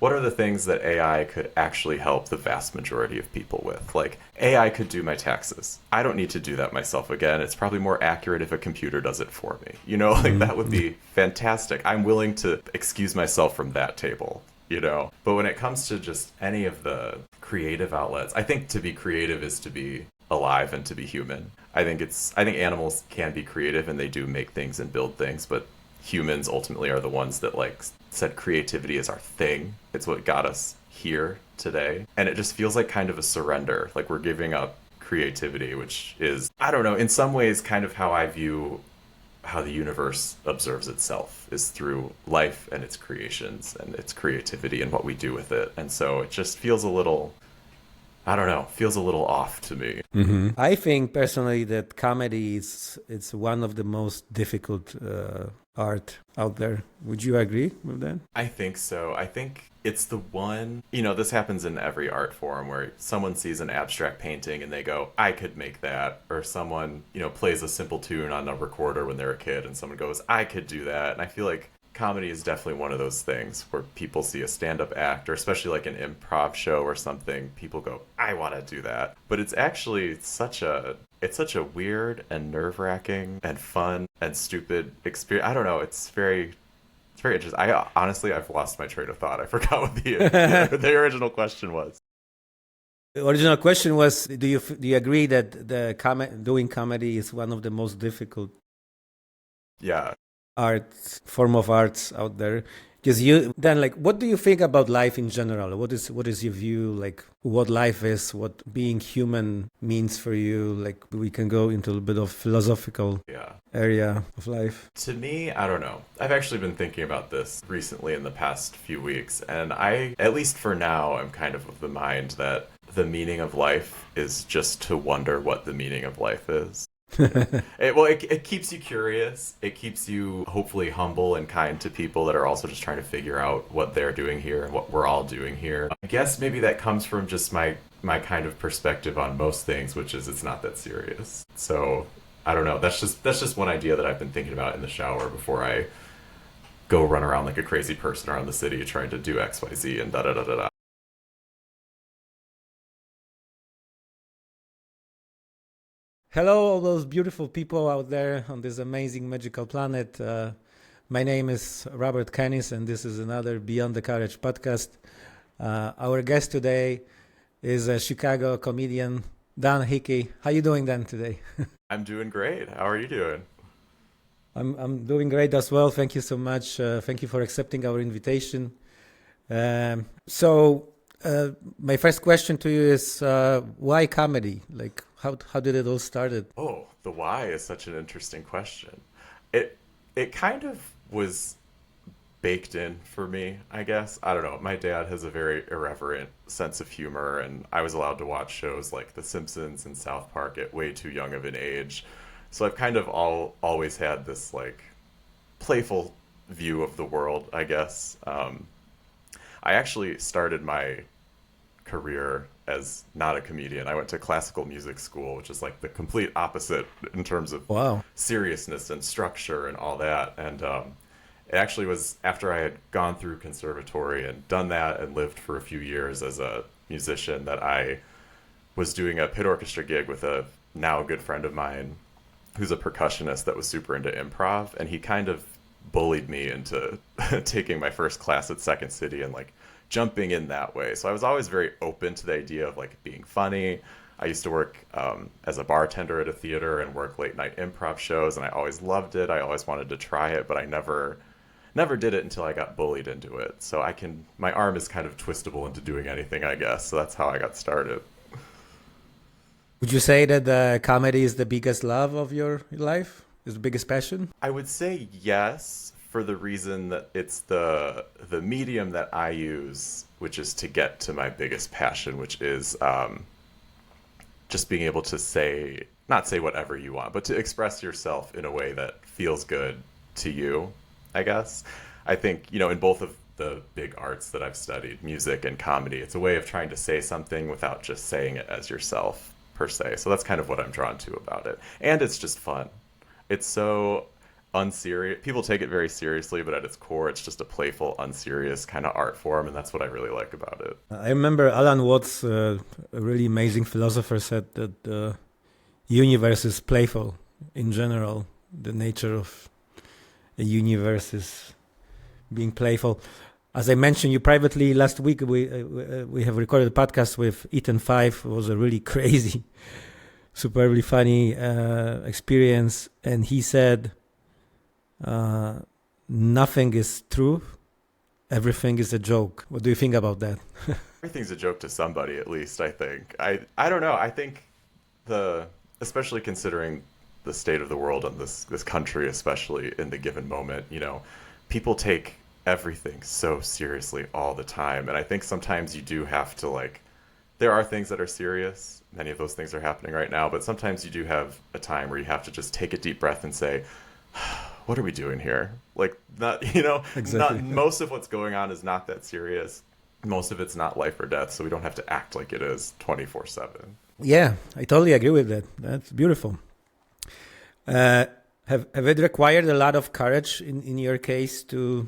what are the things that AI could actually help the vast majority of people with? Like, AI could do my taxes. I don't need to do that myself again. It's probably more accurate if a computer does it for me. Like that would be fantastic. I'm willing to excuse myself from that table. But when it comes to just any of the creative outlets, I think to be creative is to be alive and to be human. I think animals can be creative and they do make things and build things, but humans ultimately are the ones that like said creativity is our thing. It's what got us here today. And it just feels like kind of a surrender. Like we're giving up creativity, which is, I don't know, in some ways kind of how I view how the universe observes itself is through life and its creations and its creativity and what we do with it. And so it just feels a little, I don't know, feels a little off to me. I think personally that comedy is it's one of the most difficult art out there. Would you agree with that? I think so. I think it's the one, this happens in every art form where someone sees an abstract painting and they go, I could make that. Or someone, plays a simple tune on a recorder when they're a kid and someone goes, I could do that. And I feel like comedy is definitely one of those things where people see a stand-up act, or especially like an improv show or something, people go, I want to do that. But it's actually such a weird and nerve-wracking and fun and stupid experience. I don't know. It's very interesting. I've lost my train of thought. I forgot what the original question was. The original question was: do you agree that doing comedy is one of the most difficult Yeah. form of arts out there? Because what do you think about life in general? What is your view, like what life is, what being human means for you? Like we can go into a little bit of philosophical area of life. To me, I don't know. I've actually been thinking about this recently in the past few weeks, and at least for now, I'm kind of the mind that the meaning of life is just to wonder what the meaning of life is. It keeps you curious. It keeps you hopefully humble and kind to people that are also just trying to figure out what they're doing here and what we're all doing here. I guess maybe that comes from just my kind of perspective on most things, which is it's not that serious. So I don't know. That's just one idea that I've been thinking about in the shower before I go run around like a crazy person around the city trying to do X, Y, Z and da da da da da. Hello, all those beautiful people out there on this amazing magical planet. My name is Robert Kennis, and this is another Beyond the Courage podcast. Our guest today is a Chicago comedian, Dan Hickey. How you doing, Dan, today? I'm doing great. How are you doing? I'm doing great as well. Thank you so much. Thank you for accepting our invitation. So my first question to you is why comedy? Like, how did it all started? Oh, the why is such an interesting question. It kind of was baked in for me, I guess. I don't know. My dad has a very irreverent sense of humor, and I was allowed to watch shows like The Simpsons and South Park at way too young of an age. So I've kind of always had this like playful view of the world, I guess. I actually started my career as not a comedian. I went to classical music school, which is like the complete opposite in terms of seriousness and structure and all that. And it actually was after I had gone through conservatory and done that and lived for a few years as a musician that I was doing a pit orchestra gig with a now good friend of mine who's a percussionist that was super into improv. And he kind of bullied me into taking my first class at Second City and like jumping in that way. So I was always very open to the idea of like being funny. I used to work as a bartender at a theater and work late night improv shows, and I always loved it. I always wanted to try it, but I never did it until I got bullied into it. So my arm is kind of twistable into doing anything, I guess. So that's how I got started. Would you say that comedy is the biggest love of your life? Is the biggest passion? I would say yes, for the reason that it's the medium that I use, which is to get to my biggest passion, which is just being able to not say whatever you want, but to express yourself in a way that feels good to you, I guess. I think, in both of the big arts that I've studied, music and comedy, it's a way of trying to say something without just saying it as yourself, per se. So that's kind of what I'm drawn to about it. And it's just fun. It's so, unserious. People take it very seriously, but at its core, it's just a playful, unserious kind of art form, and that's what I really like about it. I remember Alan Watts, a really amazing philosopher, said that the universe is playful in general. The nature of a universe is being playful. As I mentioned you privately last week, we have recorded a podcast with Ethan Five. It was a really crazy, superbly funny experience, and he said, "Nothing is true. Everything is a joke." What do you think about that? Everything's a joke to somebody, at least, I think. I don't know. I think especially considering the state of the world and this country, especially in the given moment, people take everything so seriously all the time. And I think sometimes you do have to, like, there are things that are serious. Many of those things are happening right now, but sometimes you do have a time where you have to just take a deep breath and say, what are we doing here? Like, not, Exactly. not most of what's going on is not that serious. Most of it's not life or death, so we don't have to act like it is 24/7. Yeah, I totally agree with that. That's beautiful. Have it required a lot of courage in your case to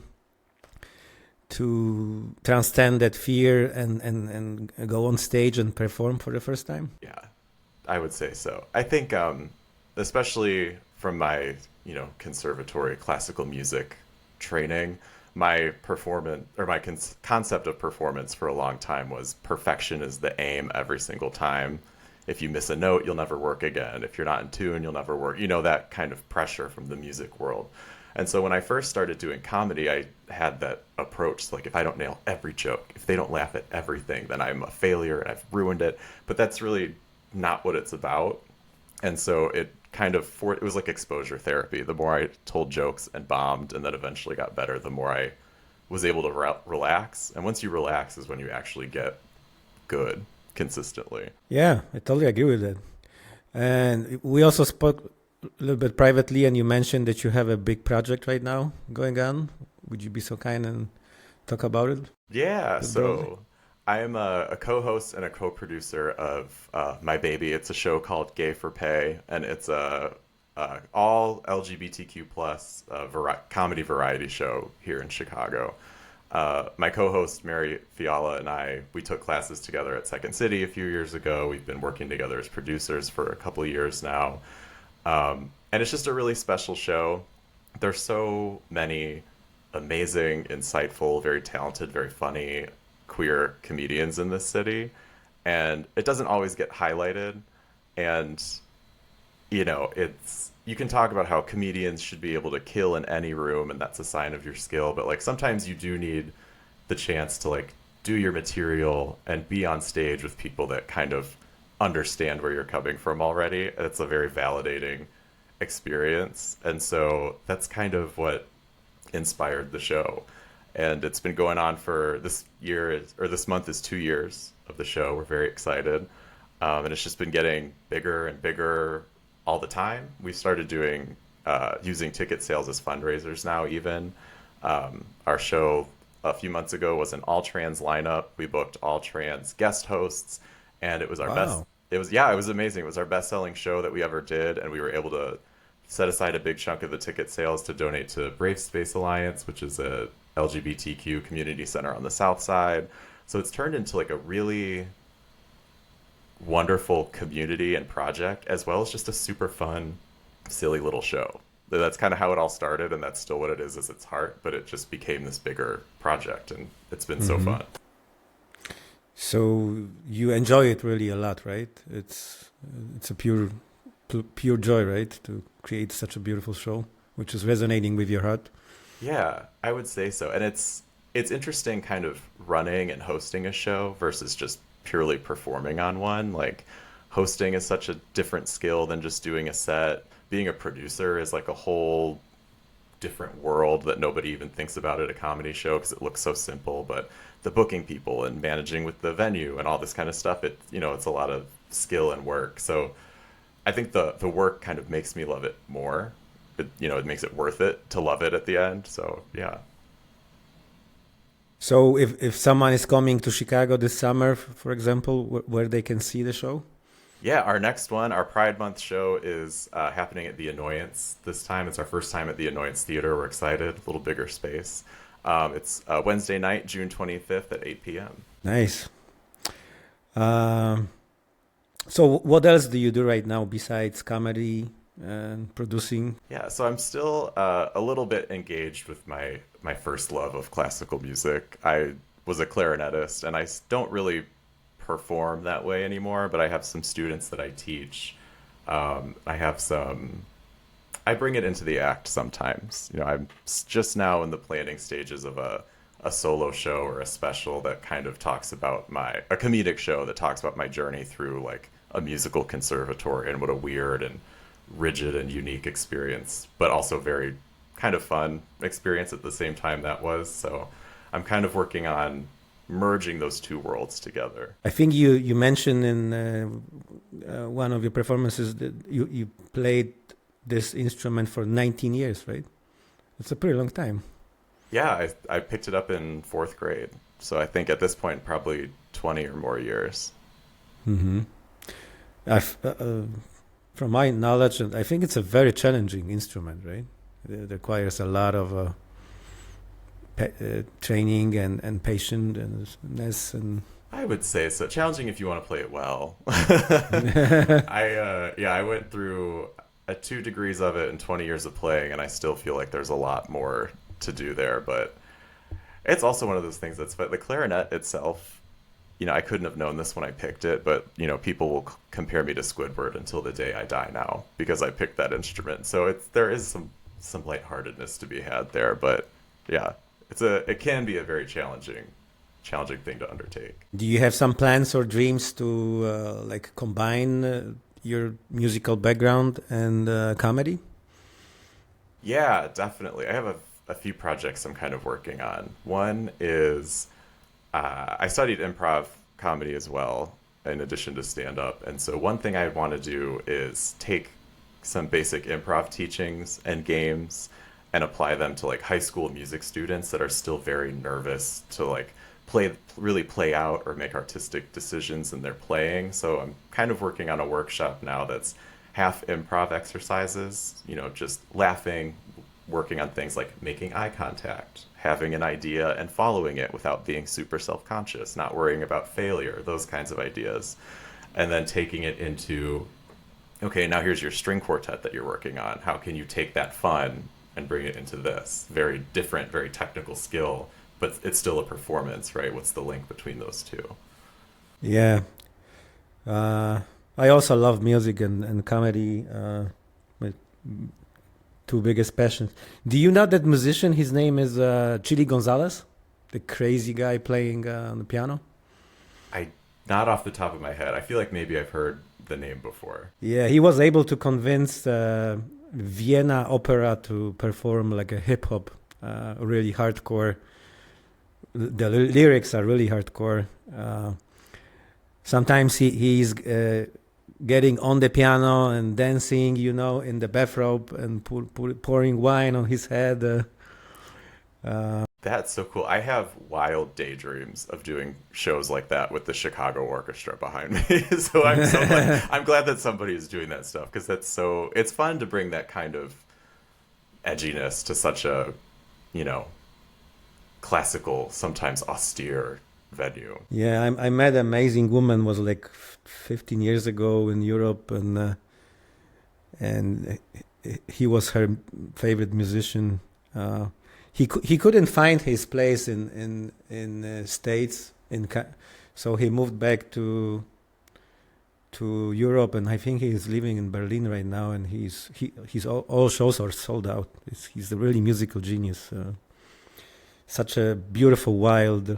transcend that fear and go on stage and perform for the first time? Yeah, I would say so. I think, especially from my, conservatory classical music training, my performance or my concept of performance for a long time was perfection is the aim every single time. If you miss a note, you'll never work again. If you're not in tune, you'll never work. That kind of pressure from the music world. And so when I first started doing comedy, I had that approach. Like, if I don't nail every joke, if they don't laugh at everything, then I'm a failure and I've ruined it. But that's really not what it's about. And so it was like exposure therapy. The more I told jokes and bombed and then eventually got better, the more I was able to relax. And once you relax is when you actually get good consistently. Yeah, I totally agree with that. And we also spoke a little bit privately, and you mentioned that you have a big project right now going on. Would you be so kind and talk about it? Yeah, The so project? I am a co-host and a co-producer of My Baby. It's a show called Gay for Pay, and it's a all LGBTQ plus comedy variety show here in Chicago. My co-host Mary Fiala and we took classes together at Second City a few years ago. We've been working together as producers for a couple of years now. And it's just a really special show. There's so many amazing, insightful, very talented, very funny queer comedians in this city. And it doesn't always get highlighted. And, you can talk about how comedians should be able to kill in any room, and that's a sign of your skill. But, like, sometimes you do need the chance to, like, do your material and be on stage with people that kind of understand where you're coming from already. It's a very validating experience. And so that's kind of what inspired the show. And it's been going on for this month is 2 years of the show. We're very excited. And it's just been getting bigger and bigger all the time. We started doing, using ticket sales as fundraisers now even. Our show a few months ago was an all-trans lineup. We booked all-trans guest hosts, and it was our best. Wow. It was amazing. It was our best-selling show that we ever did, and we were able to set aside a big chunk of the ticket sales to donate to Brave Space Alliance, which is a LGBTQ community center on the South Side. So it's turned into like a really wonderful community and project, as well as just a super fun, silly little show. That's kind of how it all started, and that's still what it is its heart, but it just became this bigger project, and it's been so fun. So you enjoy it really a lot, right? It's a pure joy, right, to create such a beautiful show, which is resonating with your heart. Yeah, I would say so. And it's interesting kind of running and hosting a show versus just purely performing on one. Like, hosting is such a different skill than just doing a set. Being a producer is like a whole different world that nobody even thinks about at a comedy show because it looks so simple. But the booking people and managing with the venue and all this kind of stuff, it's a lot of skill and work. So I think the work kind of makes me love it more. It makes it worth it to love it at the end. So yeah. So if someone is coming to Chicago this summer, for example, where they can see the show? Yeah, our next one, our Pride Month show is happening at the Annoyance this time. It's our first time at the Annoyance Theater. We're excited. A little bigger space. It's Wednesday night, June 25th at 8 p.m. Nice. Um, so, what else do you do right now besides comedy and producing? Yeah, so I'm still a little bit engaged with my first love of classical music. I was a clarinetist, and don't really perform that way anymore, but I have some students that I teach. I have some. I bring it into the act sometimes. I'm just now in the planning stages of a solo show or a special that kind of talks about a comedic show that talks about my journey through like a musical conservatory and what a weird and rigid and unique experience, but also very kind of fun experience at the same time that was. So I'm kind of working on merging those two worlds together. I think you mentioned in one of your performances that you played this instrument for 19 years, right? It's a pretty long time. Yeah, I picked it up in fourth grade. So I think at this point, probably 20 or more years. Mm-hmm. I've, from my knowledge, I think it's a very challenging instrument, right? It requires a lot of training and patience and I would say so. Challenging if you want to play it well. I went through 2 degrees of it and 20 years of playing, and I still feel like there's a lot more to do there. But it's also one of those things but the clarinet itself, I couldn't have known this when I picked it, but people will compare me to Squidward until the day I die now because I picked that instrument. So there is some lightheartedness to be had there, but yeah, it can be a very challenging thing to undertake. Do you have some plans or dreams to like combine your musical background and comedy? Yeah, definitely. I have a few projects I'm kind of working on. One is I studied improv comedy as well, in addition to stand-up. And so one thing I want to do is take some basic improv teachings and games and apply them to like high school music students that are still very nervous to like really play out or make artistic decisions in their playing. So I'm kind of working on a workshop now that's half improv exercises, just laughing, working on things like making eye contact, having an idea and following it without being super self-conscious, not worrying about failure, those kinds of ideas. And then taking it into, okay, now here's your string quartet that you're working on. How can you take that fun and bring it into this? Very different, very technical skill, but it's still a performance, right? What's the link between those two? Yeah. I also love music and comedy. My two biggest passions. Do you know that musician? His name is Chili Gonzalez, the crazy guy playing on the piano. Not off the top of my head. I feel like maybe I've heard the name before. Yeah, he was able to convince Vienna Opera to perform like a hip hop, really hardcore. The lyrics are really hardcore. Sometimes he's getting on the piano and dancing, in the bathrobe and pouring wine on his head. That's so cool. I have wild daydreams of doing shows like that with the Chicago Orchestra behind me. So I'm glad that somebody is doing that stuff because it's fun to bring that kind of edginess to such a, classical, sometimes austere venue. Yeah, I met an amazing woman, was like 15 years ago in Europe, and he was her favorite musician. He couldn't find his place in States, so he moved back to Europe, and I think he's living in Berlin right now, and all shows are sold out. He's a really musical genius. Such a beautiful, wild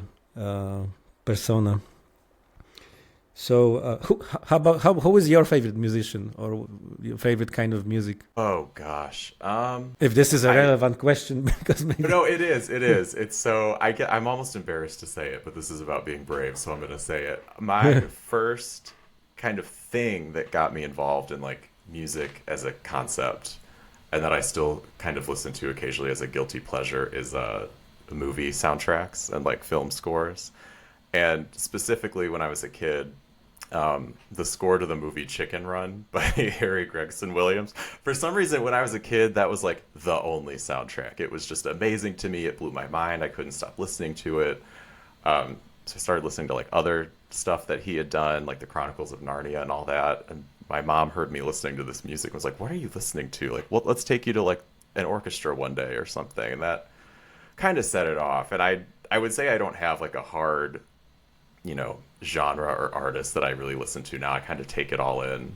persona. So, who is your favorite musician or your favorite kind of music? Oh gosh. If this is a relevant question, because maybe no, it is. It's so I'm almost embarrassed to say it, but this is about being brave, so I'm going to say it. My first kind of thing that got me involved in like music as a concept, and that I still kind of listen to occasionally as a guilty pleasure, is movie soundtracks and like film scores. And specifically when I was a kid, the score to the movie Chicken Run by Harry Gregson Williams. For some reason, when I was a kid, that was like the only soundtrack. It was just amazing to me. It blew my mind. I couldn't stop listening to it. So I started listening to like other stuff that he had done, like the Chronicles of Narnia and all that. And my mom heard me listening to this music and was like, "What are you listening to? Like, well, let's take you to like an orchestra one day or something." And that kind of set it off. And I would say I don't have like a hard, genre or artist that I really listen to now. I kind of take it all in.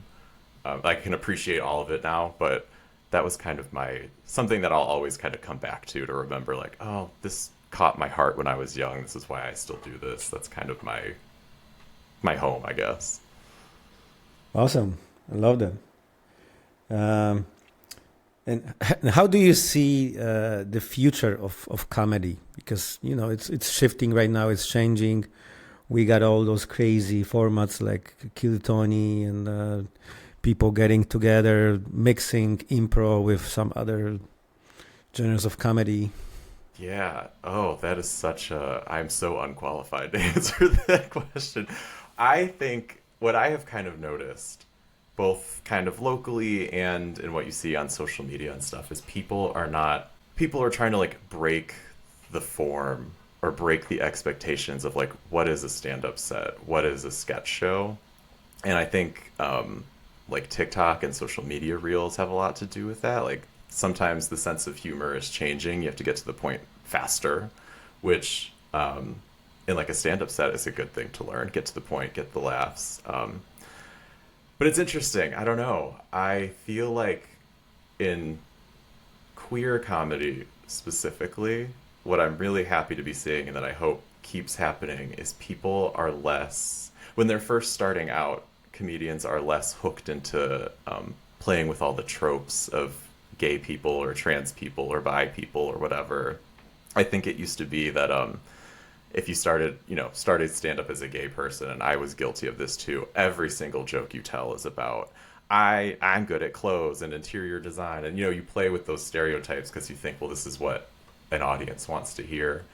I can appreciate all of it now, but that was kind of my something that I'll always kind of come back to remember like, oh, this caught my heart when I was young. This is why I still do this. That's kind of my home, I guess. Awesome. I love that. Um, and how do you see the future of comedy? Because it's shifting right now. It's changing. We got all those crazy formats like Kill Tony and people getting together, mixing improv with some other genres of comedy. Yeah. Oh, that is such a. I'm so unqualified to answer that question. I think what I have kind of noticed, both kind of locally and in what you see on social media and stuff, is people are trying to like break the form or break the expectations of like what is a stand-up set, what is a sketch show. And I think like TikTok and social media reels have a lot to do with that. Like sometimes the sense of humor is changing. You have to get to the point faster, which in like a stand-up set is a good thing to learn. Get to the point, get the laughs. But it's interesting. I don't know. I feel like in queer comedy specifically, what I'm really happy to be seeing and that I hope keeps happening is people are less, when they're first starting out, comedians are less hooked into playing with all the tropes of gay people or trans people or bi people or whatever. I think it used to be that if you started stand up as a gay person, and I was guilty of this too, every single joke you tell is about I'm good at clothes and interior design, and you play with those stereotypes because you think, well, this is what an audience wants to hear.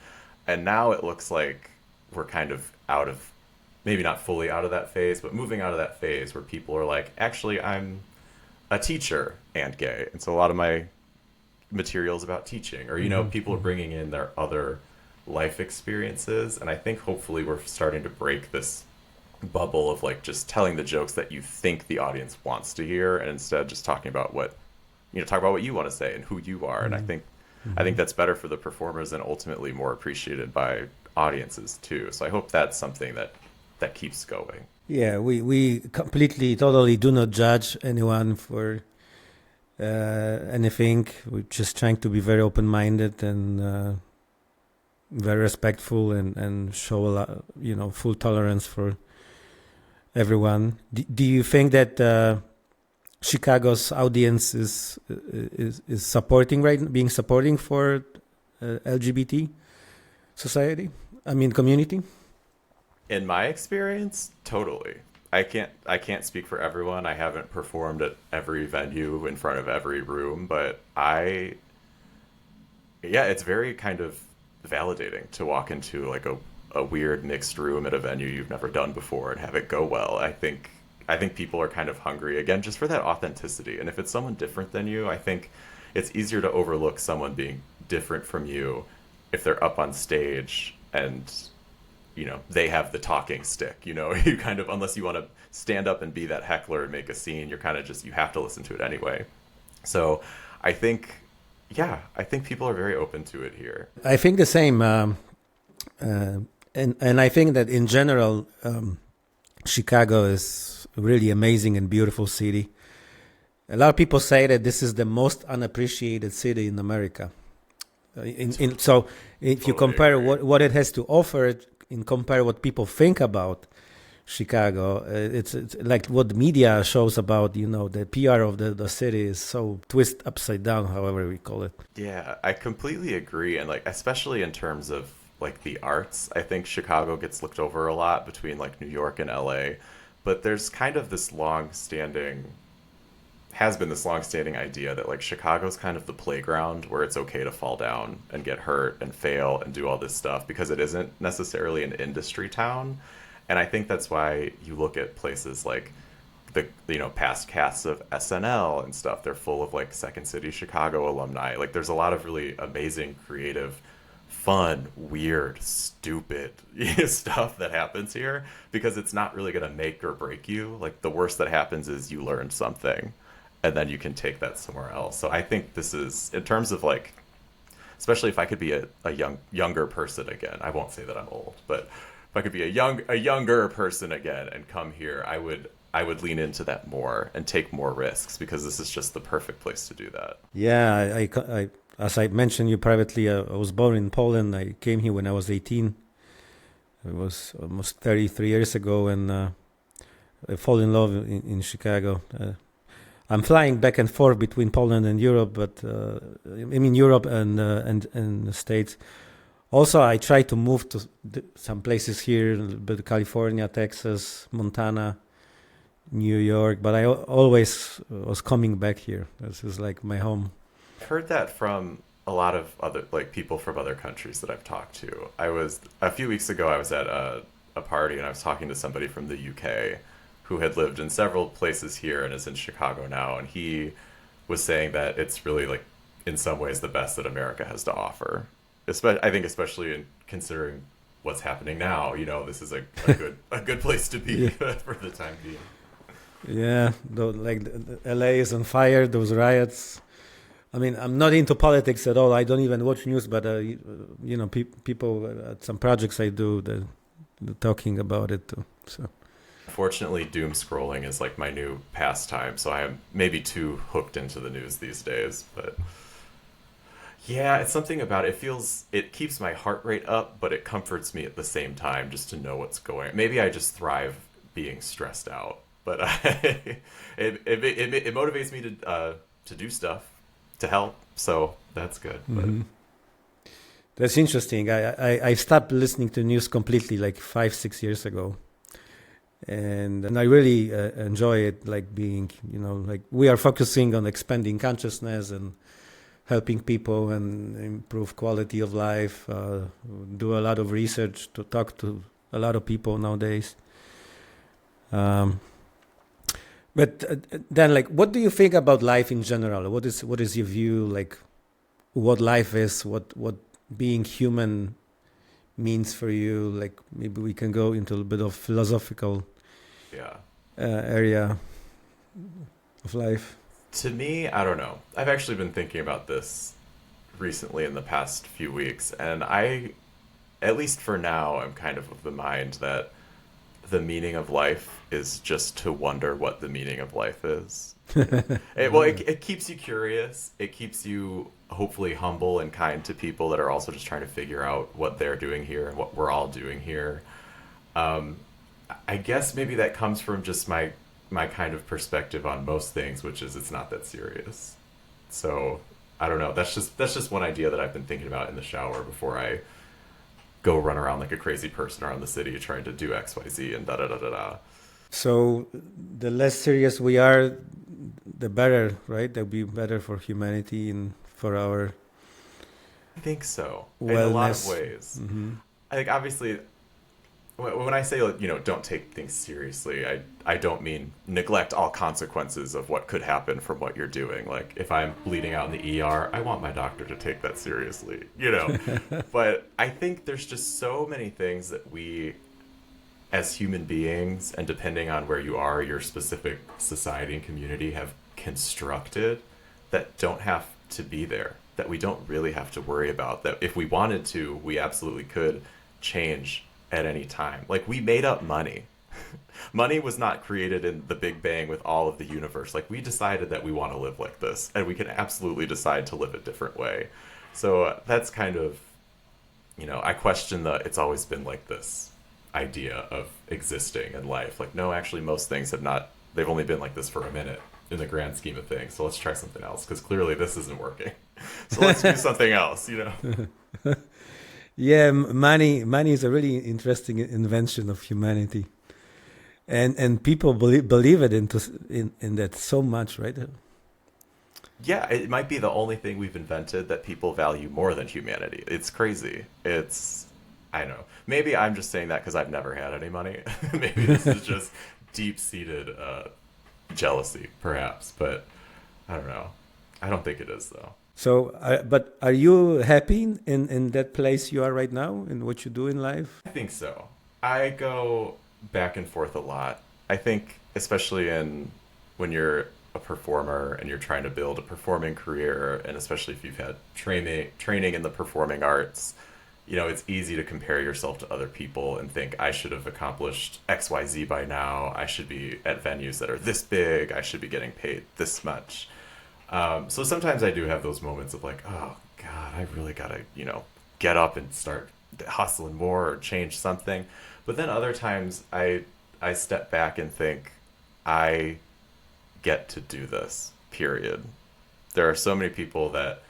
And now it looks like we're kind of out of, maybe not fully out of that phase, but moving out of that phase where people are like, actually, I'm a teacher and gay. And so a lot of my materials about teaching, or, people are bringing in their other life experiences. And I think hopefully we're starting to break this bubble of like just telling the jokes that you think the audience wants to hear, and instead just talking about talk about what you want to say and who you are. And I think that's better for the performers and ultimately more appreciated by audiences too. So I hope that's something that keeps going. Yeah, we completely, totally do not judge anyone for anything. We're just trying to be very open-minded and very respectful and show a lot, full tolerance for everyone. Do you think that Chicago's audience is supporting being supporting for LGBT society? I mean, community. In my experience, totally. I can't speak for everyone. I haven't performed at every venue in front of every room, but it's very kind of validating to walk into like a weird mixed room at a venue you've never done before and have it go well. I think people are kind of hungry again just for that authenticity. And if it's someone different than you, I think it's easier to overlook someone being different from you if they're up on stage and they have the talking stick. You kind of, unless you want to stand up and be that heckler and make a scene, you're kind of just, you have to listen to it anyway. So I think people are very open to it here. I think the same, and I think that in general, Chicago is a really amazing and beautiful city. A lot of people say that this is the most unappreciated city in America. So if you compare what it has to offer, and compare what people think about Chicago, it's like what media shows about, the PR of the city is so twist upside down, however we call it. Yeah, I completely agree. And like, especially in terms of like the arts, I think Chicago gets looked over a lot between like New York and LA. But there's kind of this has been this long-standing idea that like Chicago's kind of the playground where it's okay to fall down and get hurt and fail and do all this stuff because it isn't necessarily an industry town. And I think that's why you look at places like the past casts of SNL and stuff. They're full of like Second City Chicago alumni. Like there's a lot of really amazing, creative, fun, weird, stupid stuff that happens here because it's not really going to make or break you. Like the worst that happens is you learn something and then you can take that somewhere else. So I think this is in terms of like, especially if I could be a younger person again. I won't say that I'm old, but if I could be a younger person again and come here, I would lean into that more and take more risks because this is just the perfect place to do that. Yeah, as I mentioned you privately, I was born in Poland. I came here when I was 18. It was almost 33 years ago, and I fall in love in Chicago. I'm flying back and forth between Poland and Europe, but I mean Europe and the States. Also, I try to move to some places here, a little bit California, Texas, Montana, New York, but I always was coming back here. This is like my home. I've heard that from a lot of other like people from other countries that I've talked to. I was a few weeks ago. I was at a party and I was talking to somebody from the UK who had lived in several places here and is in Chicago now, and he was saying that it's really like in some ways the best that America has to offer. I think especially in considering what's happening now, this is a good place to be Yeah, for the time being. yeah. Like LA is on fire. Those riots. I mean, I'm not into politics at all. I don't even watch news, but people at some projects I do, they're talking about it too. So. Fortunately, doom scrolling is like my new pastime, so I am maybe too hooked into the news these days. But yeah, it's something about it. It keeps my heart rate up, but it comforts me at the same time just to know what's going. Maybe I just thrive being stressed out, but it motivates me to do stuff to help. So that's good. Hmm. That's interesting. I stopped listening to news completely like 5-6 years ago. And I really enjoy it, like being, like we are focusing on expanding consciousness and helping people and improve quality of life, do a lot of research to talk to a lot of people nowadays. Um, but then, like, what do you think about life in general? What is your view, like, what life is, what being human means for you? Like, maybe we can go into a bit of philosophical Yeah. area of life. To me, I don't know. I've actually been thinking about this recently in the past few weeks, and at least for now, I'm kind of the mind that the meaning of life is just to wonder what the meaning of life is. It keeps you curious. It keeps you hopefully humble and kind to people that are also just trying to figure out what they're doing here and what we're all doing here. I guess maybe that comes from just my kind of perspective on most things, which is it's not that serious. So I don't know. That's just one idea that I've been thinking about in the shower before I go run around like a crazy person around the city trying to do X, Y, Z and da da da da da. So the less serious we are, the better, right? That'd be better for humanity and for our I think so. In a lot of wellness. ways. Hmm. I think obviously when I say like, don't take things seriously, I don't mean neglect all consequences of what could happen from what you're doing. Like if I'm bleeding out in the ER, I want my doctor to take that seriously, But I think there's just so many things that we as human beings, and depending on where you are, your specific society and community have constructed that don't have to be there, that we don't really have to worry about, that if we wanted to, we absolutely could change at any time. Like we made up money. Money was not created in the Big Bang with all of the universe. Like we decided that we want to live like this, and we can absolutely decide to live a different way. So that's kind of, I question it's always been like this idea of existing in life. Like, no, actually most things they've only been like this for a minute in the grand scheme of things. So let's try something else because clearly this isn't working. So let's do something else, Yeah, money is a really interesting invention of humanity, and people believe it in that so much, right? Yeah, it might be the only thing we've invented that people value more than humanity. It's crazy. I know. Maybe I'm just saying that because I've never had any money. Maybe this is just deep-seated jealousy, perhaps. But I don't know. I don't think it is, though. So, but are you happy in that place you are right now, in what you do in life? I think so. I go back and forth a lot. I think, especially in when you're a performer and you're trying to build a performing career, and especially if you've had training in the performing arts, it's easy to compare yourself to other people and think I should have accomplished XYZ by now. I should be at venues that are this big. I should be getting paid this much. So sometimes I do have those moments of like, oh God, I really gotta, get up and start hustling more or change something. But then other times I step back and think I get to do this, period. There are so many people that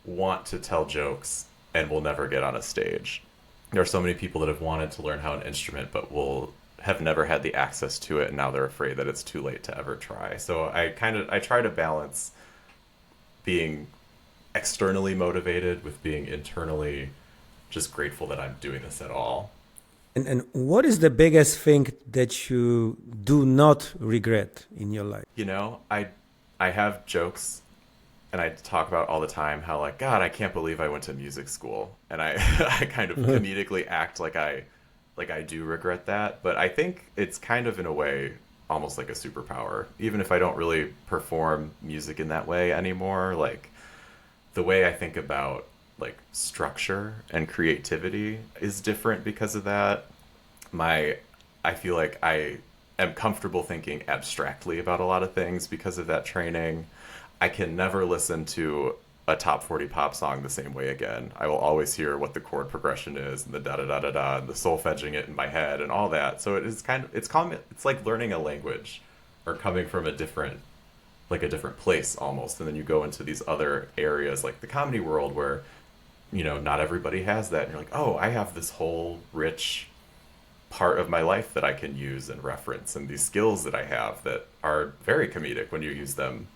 want to tell jokes and will never get on a stage. There are so many people that have wanted to learn how an instrument but will have never had the access to it, and now they're afraid that it's too late to ever try. So I try to balance being externally motivated with being internally just grateful that I'm doing this at all. And what is the biggest thing that you do not regret in your life? I have jokes and I talk about all the time how like, God, I can't believe I went to music school. And I I kind of comedically act like I do regret that. But I think it's kind of in a way almost like a superpower. Even if I don't really perform music in that way anymore, like the way I think about like structure and creativity is different because of that. I feel like I am comfortable thinking abstractly about a lot of things because of that training. I can never listen to a top 40 pop song the same way again. I will always hear what the chord progression is and the da da da da da and the solfeging it in my head and all that. So it is it's like learning a language or coming from a different place almost. And then you go into these other areas like the comedy world where not everybody has that. And you're like, oh, I have this whole rich part of my life that I can use and reference, and these skills that I have that are very comedic when you use them,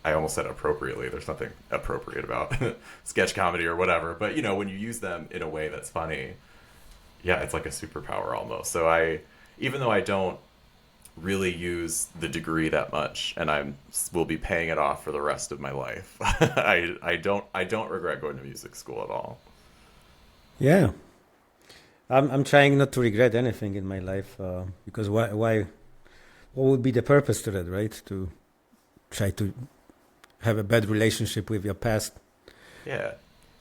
I almost said appropriately. There's nothing appropriate about sketch comedy or whatever. But, when you use them in a way that's funny, yeah, it's like a superpower almost. So even though I don't really use the degree that much and will be paying it off for the rest of my life, I don't regret going to music school at all. Yeah, I'm trying not to regret anything in my life because why what would be the purpose to that, right? To try to have a bad relationship with your past. Yeah,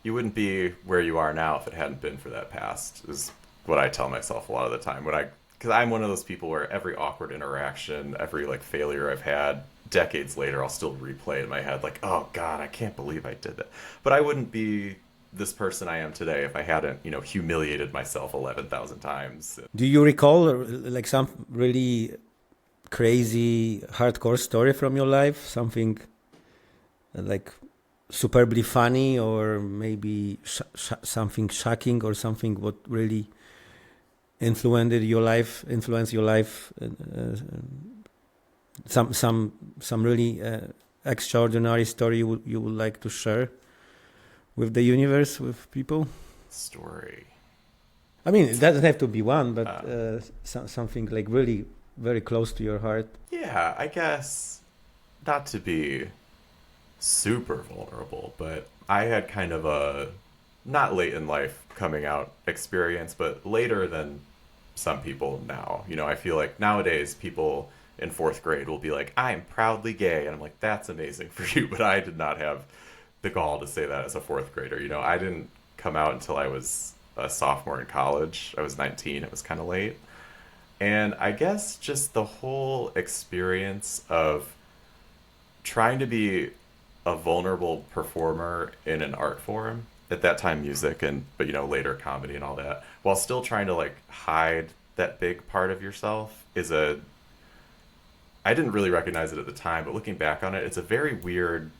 you wouldn't be where you are now if it hadn't been for that past, is what I tell myself a lot of the time. Because I'm one of those people where every awkward interaction, every like failure I've had, decades later, I'll still replay in my head like, oh God, I can't believe I did that. But I wouldn't be this person I am today if I hadn't, humiliated myself 11,000 times. Do you recall like some really crazy hardcore story from your life? Something like superbly funny, or maybe something shocking, or something what really influenced your life? Some really extraordinary story you would like to share with the universe, with people? Story. I mean, it doesn't have to be one, but something like really very close to your heart. Yeah, I guess not to be super vulnerable, but I had kind of a not late in life coming out experience, but later than some people now. I feel like nowadays people in fourth grade will be like, I'm proudly gay. And I'm like, that's amazing for you. But I did not have the gall to say that as a fourth grader. I didn't come out until I was a sophomore in college. I was 19. It was kind of late. And I guess just the whole experience of trying to be a vulnerable performer in an art form, at that time music, but later comedy and all that, while still trying to like hide that big part of yourself I didn't really recognize it at the time, but looking back on it, it's a very weird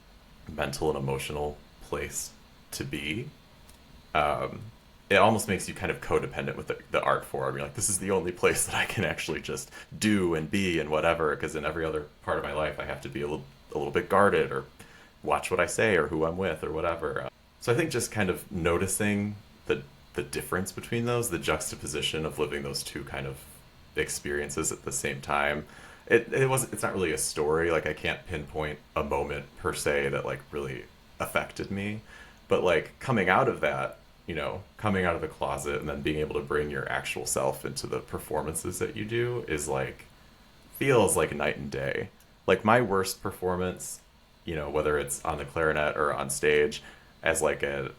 mental and emotional place to be. It almost makes you kind of codependent with the art form. You're like, this is the only place that I can actually just do and be and whatever, because in every other part of my life I have to be a little bit guarded or watch what I say or who I'm with or whatever. So I think just kind of noticing the the difference between those, the juxtaposition of living those two kind of experiences at the same time. It's not really a story. Like I can't pinpoint a moment per se that like really affected me, but like coming out of that, coming out of the closet and then being able to bring your actual self into the performances that you do is like feels like night and day. Like my worst performance, whether it's on the clarinet or on stage, as like a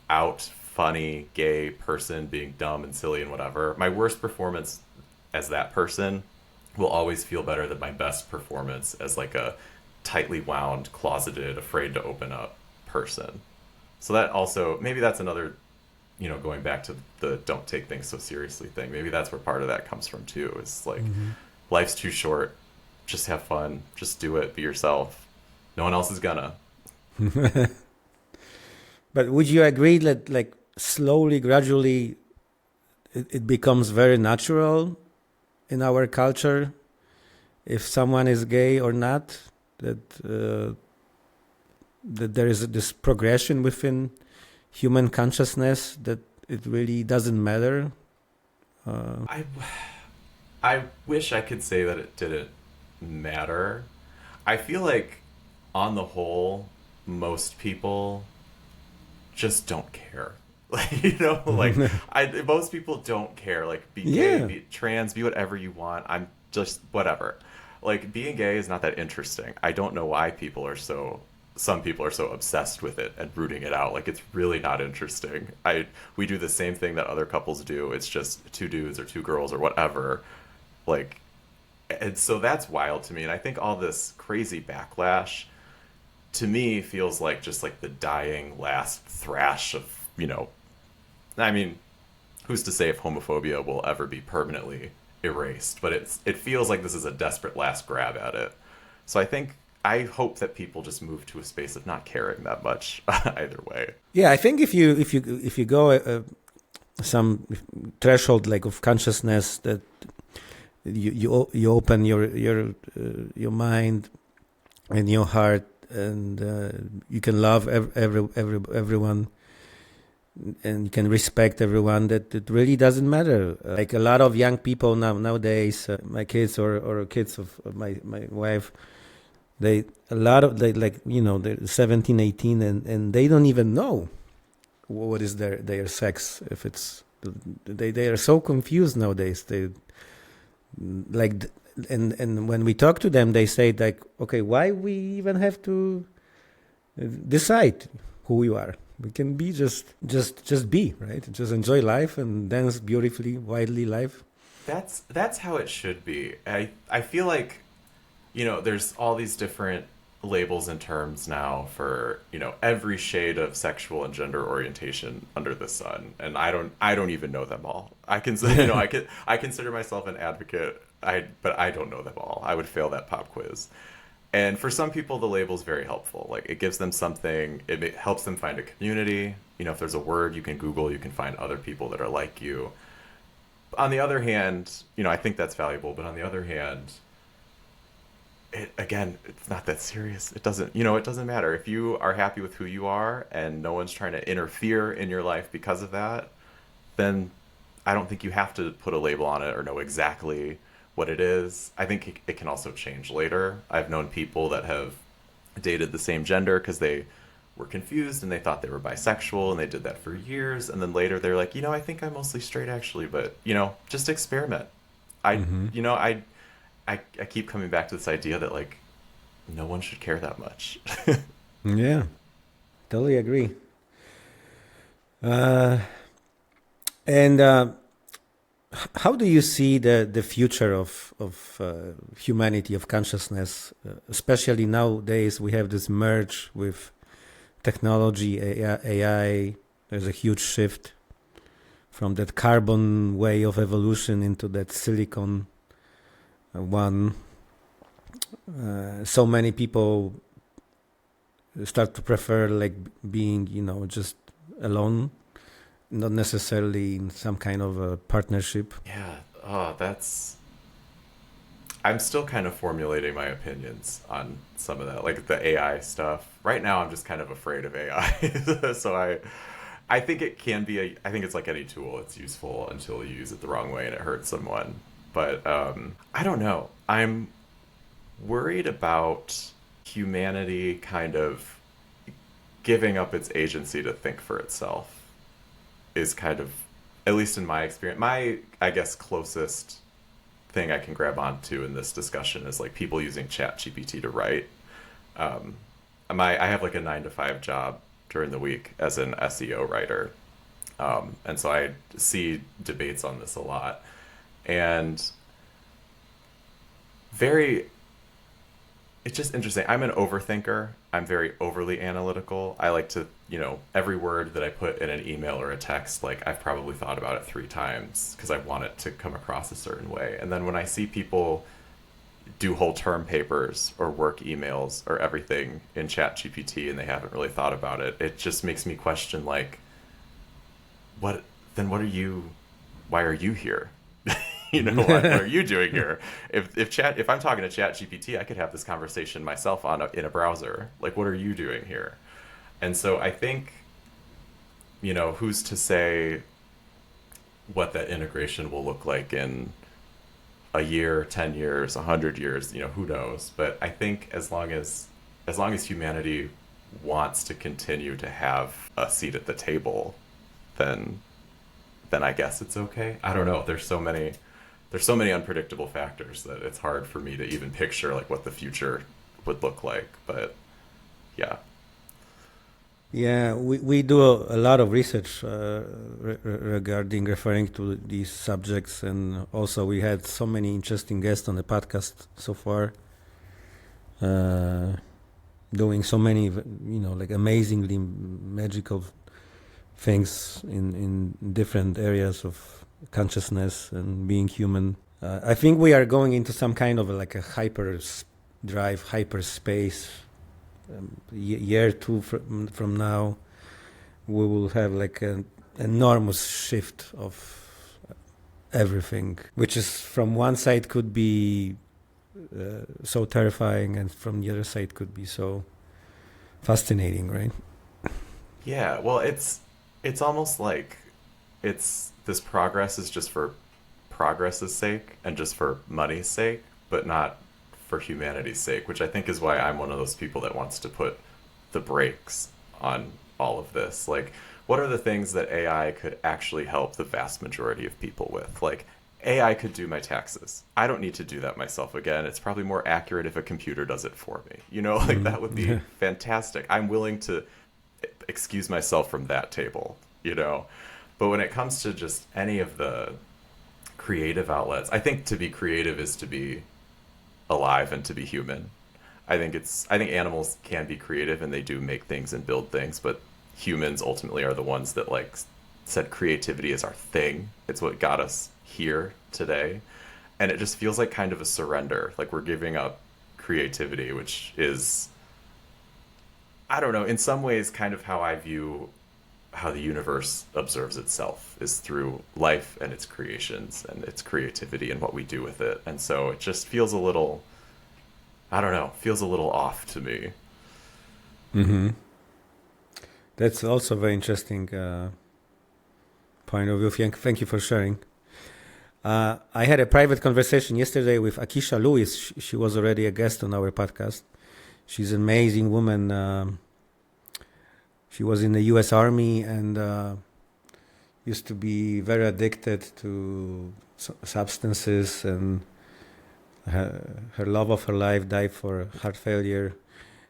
out funny gay person being dumb and silly and whatever, my worst performance as that person will always feel better than my best performance as like a tightly wound, closeted, afraid to open up person. So that also, maybe that's another, going back to the don't take things so seriously thing. Maybe that's where part of that comes from too. Is like life's too short. Just have fun. Just do it. Be yourself. No one else is gonna. But would you agree that like slowly, gradually, it becomes very natural in our culture if someone is gay or not? That there is this progression within human consciousness that it really doesn't matter. I wish I could say that it didn't matter. I feel like on the whole, most people just don't care. Like, most people don't care. Like, be gay, be trans, be whatever you want. I'm just whatever. Like, being gay is not that interesting. I don't know why some people are so obsessed with it and rooting it out. Like, it's really not interesting. We do the same thing that other couples do. It's just two dudes or two girls or whatever. Like, and so that's wild to me. And I think all this crazy backlash to me feels like just like the dying last thrash of, I mean, who's to say if homophobia will ever be permanently erased, but it feels like this is a desperate last grab at it. So I hope that people just move to a space of not caring that much either way. Yeah, I think if you go some threshold like of consciousness that you open your mind and your heart, and you can love everyone, and you can respect everyone, that it really doesn't matter. Like a lot of young people nowadays, my kids or kids of my wife, they're 17, 18, and they don't even know what is their sex. If it's they are so confused nowadays. They like, and when we talk to them, they say like, okay, why we even have to decide who you are? We can be just be, right? Just enjoy life and dance beautifully, widely life. That's how it should be. I feel like, there's all these different labels and terms now for, every shade of sexual and gender orientation under the sun, and I don't even know them all. I consider, I consider myself an advocate, but I don't know them all. I would fail that pop quiz. And for some people, the label is very helpful. Like, it gives them something, it helps them find a community. If there's a word you can Google, you can find other people that are like you. On the other hand, I think that's valuable, but on the other hand, it's not that serious. It doesn't matter. If you are happy with who you are and no one's trying to interfere in your life because of that, then I don't think you have to put a label on it or know exactly what it is. I think it can also change later. I've known people that have dated the same gender because they were confused and they thought they were bisexual, and they did that for years, and then later they're like, I think I'm mostly straight actually, but just experiment. I keep coming back to this idea that like no one should care that much. Yeah, totally agree. How do you see the future of humanity, of consciousness? Especially nowadays, we have this merge with technology, AI. There's a huge shift from that carbon way of evolution into that silicon one. So many people start to prefer like being, just alone, not necessarily in some kind of a partnership. Yeah. Oh, I'm still kind of formulating my opinions on some of that, like the AI stuff. Right now, I'm just kind of afraid of AI. So I think it can be I think it's like any tool. It's useful until you use it the wrong way and it hurts someone. But I don't know. I'm worried about humanity kind of giving up its agency to think for itself is kind of, at least in my experience, my, I guess, closest thing I can grab onto in this discussion is like people using Chat GPT to write. Um, I have like a 9 to 5 job during the week as an SEO writer. And so I see debates on this a lot. And very, it's just interesting. I'm an overthinker. I'm very overly analytical. I like to, every word that I put in an email or a text, like I've probably thought about it 3 times because I want it to come across a certain way. And then when I see people do whole term papers or work emails or everything in Chat GPT and they haven't really thought about it, it just makes me question like, what are you, why are you here? What are you doing here? If I'm talking to Chat GPT, I could have this conversation myself in a browser. Like, what are you doing here? And so I think, who's to say what that integration will look like in a year, 10 years, 100 years, who knows? But I think as long as humanity wants to continue to have a seat at the table, then I guess it's okay. I don't know. There's so many unpredictable factors that it's hard for me to even picture like what the future would look like. But yeah. Yeah, we do a lot of research regarding referring to these subjects, and also we had so many interesting guests on the podcast so far, doing so many, like amazingly magical things in different areas of consciousness and being human. I think we are going into some kind of like a hyperspace. Year two from now, we will have like an enormous shift of everything, which is from one side could be so terrifying, and from the other side could be so fascinating, right? Yeah, well, it's almost like this progress is just for progress's sake and just for money's sake, but not for humanity's sake, which I think is why I'm one of those people that wants to put the brakes on all of this. Like, what are the things that AI could actually help the vast majority of people with? Like, AI could do my taxes. I don't need to do that myself again. It's probably more accurate if a computer does it for me. Like that would be fantastic. I'm willing to excuse myself from that table. But when it comes to just any of the creative outlets, I think to be creative is to be alive and to be human. I think animals can be creative and they do make things and build things, but humans ultimately are the ones that like said creativity is our thing. It's what got us here today. And it just feels like kind of a surrender. Like we're giving up creativity, which is, I don't know, in some ways kind of how I view how the universe observes itself is through life and its creations and its creativity and what we do with it. And so it just feels a little, I don't know, feels a little off to me. Mm-hmm. That's also a very interesting point of view. Thank you for sharing. I had a private conversation yesterday with Akisha Lewis. She was already a guest on our podcast. She's an amazing woman. She was in the U.S. Army and used to be very addicted to substances, and her love of her life died for heart failure.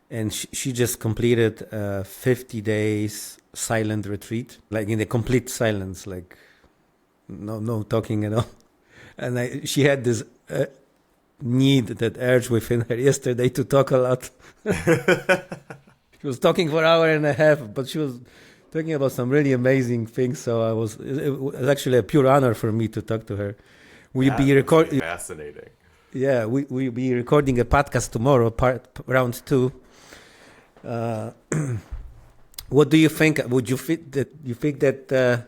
And she just completed a 50 days silent retreat, like in the complete silence, like no talking at all. And she had this need, that urge within her yesterday to talk a lot. She was talking for an hour and a half, but she was talking about some really amazing things. So it was actually a pure honor for me to talk to her. We'll be recording. Fascinating. Yeah, we'll be recording a podcast tomorrow, round 2. What do you think? Would you think that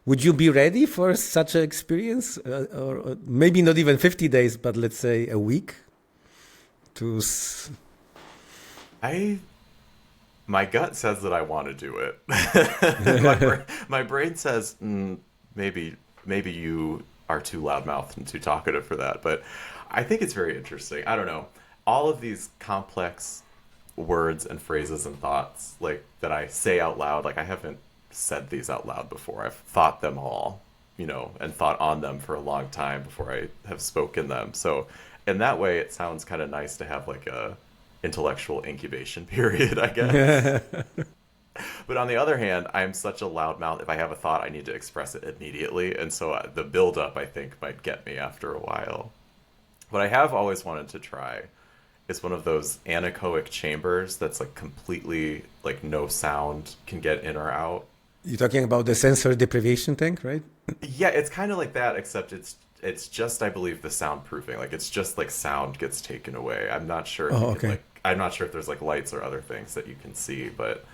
would you be ready for such an experience, or maybe not even 50 days, but let's say a week? My gut says that I want to do it. My brain says maybe you are too loudmouthed and too talkative for that. But I think it's very interesting. I don't know. All of these complex words and phrases and thoughts like that I say out loud, like I haven't said these out loud before. I've thought them all, and thought on them for a long time before I have spoken them. So in that way, it sounds kind of nice to have like a intellectual incubation period, I guess. But on the other hand, I'm such a loudmouth. If I have a thought, I need to express it immediately. And so the buildup, I think, might get me after a while. What I have always wanted to try is one of those anechoic chambers that's like completely, like no sound can get in or out. You're talking about the sensory deprivation thing, right? Yeah, it's kind of like that, except it's just, I believe, the soundproofing. Like it's just like sound gets taken away. I'm not sure if I'm not sure if there's like lights or other things that you can see, but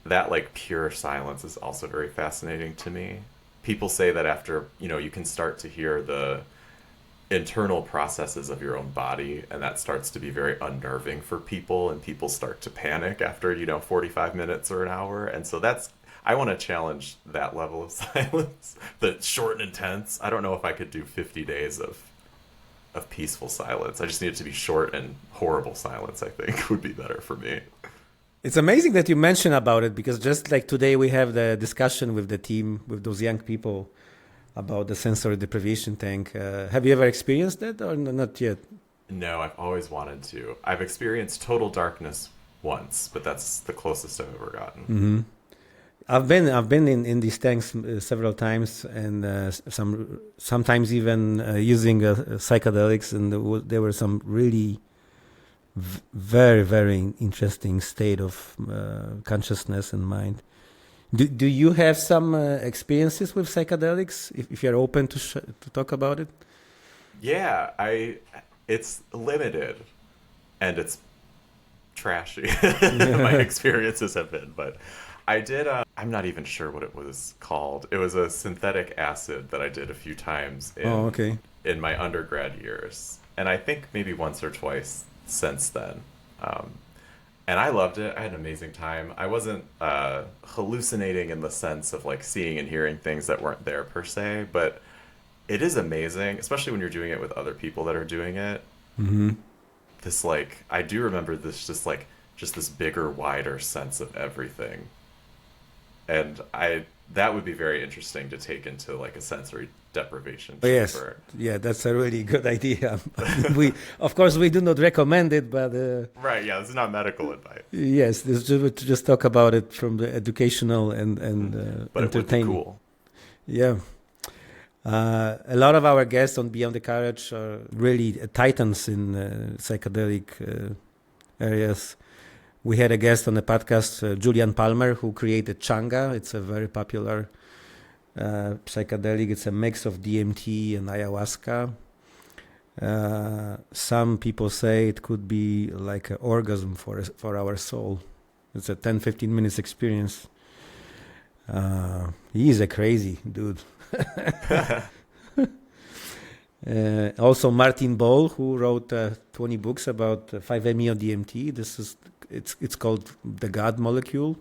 that like pure silence is also very fascinating to me. People say that after, you can start to hear the internal processes of your own body, and that starts to be very unnerving for people, and people start to panic after 45 minutes or an hour. And so I want to challenge that level of silence, the short and intense. I don't know if I could do 50 days of peaceful silence. I just need it to be short, and horrible silence, I think, would be better for me. It's amazing that you mention about it, because just like today we have the discussion with the team, with those young people, about the sensory deprivation thing. Have you ever experienced that or not yet? No, I've always wanted to. I've experienced total darkness once, but that's the closest I've ever gotten. Mm-hmm. I've been in these tanks several times, and sometimes even using psychedelics, and there were some really very, very interesting state of consciousness and mind. Do you have some experiences with psychedelics? If you're open to talk about it? Yeah, it's limited, and it's trashy. My experiences have been, but I did. I'm not even sure what it was called. It was a synthetic acid that I did a few times in my undergrad years, and I think maybe once or twice since then. And I loved it. I had an amazing time. I wasn't hallucinating in the sense of like seeing and hearing things that weren't there per se, but it is amazing, especially when you're doing it with other people that are doing it. Mm-hmm. This like, I do remember this just this bigger, wider sense of everything. And that would be very interesting to take into like a sensory deprivation chamber. Yes, yeah, that's a really good idea. Of course, we do not recommend it, but right, yeah, this is not medical advice. Yes, just talk about it from the educational and but entertaining. It would be cool. Yeah, a lot of our guests on Beyond the Courage are really titans in psychedelic areas. We had a guest on the podcast, Julian Palmer, who created Changa. It's a very popular psychedelic. It's a mix of DMT and ayahuasca. Some people say it could be like an orgasm for our soul. It's a 10-15 minutes experience. He's a crazy dude. Also Martin Boll, who wrote 20 books about 5-MeO-DMT. It's called the God molecule.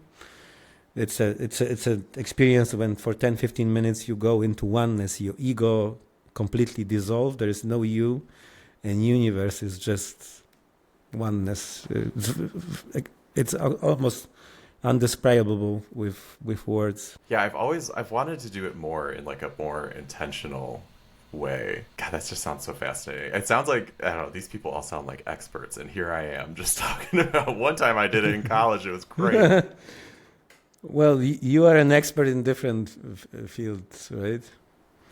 It's an experience when for 10-15 minutes you go into oneness. Your ego completely dissolved. There is no you, and universe is just oneness. It's almost undescribable with words. Yeah, I've wanted to do it more in like a more intentional way. God, that just sounds so fascinating. It sounds like, I don't know, these people all sound like experts, and here I am just talking about one time I did it in college. It was great. Well, you are an expert in different fields, right?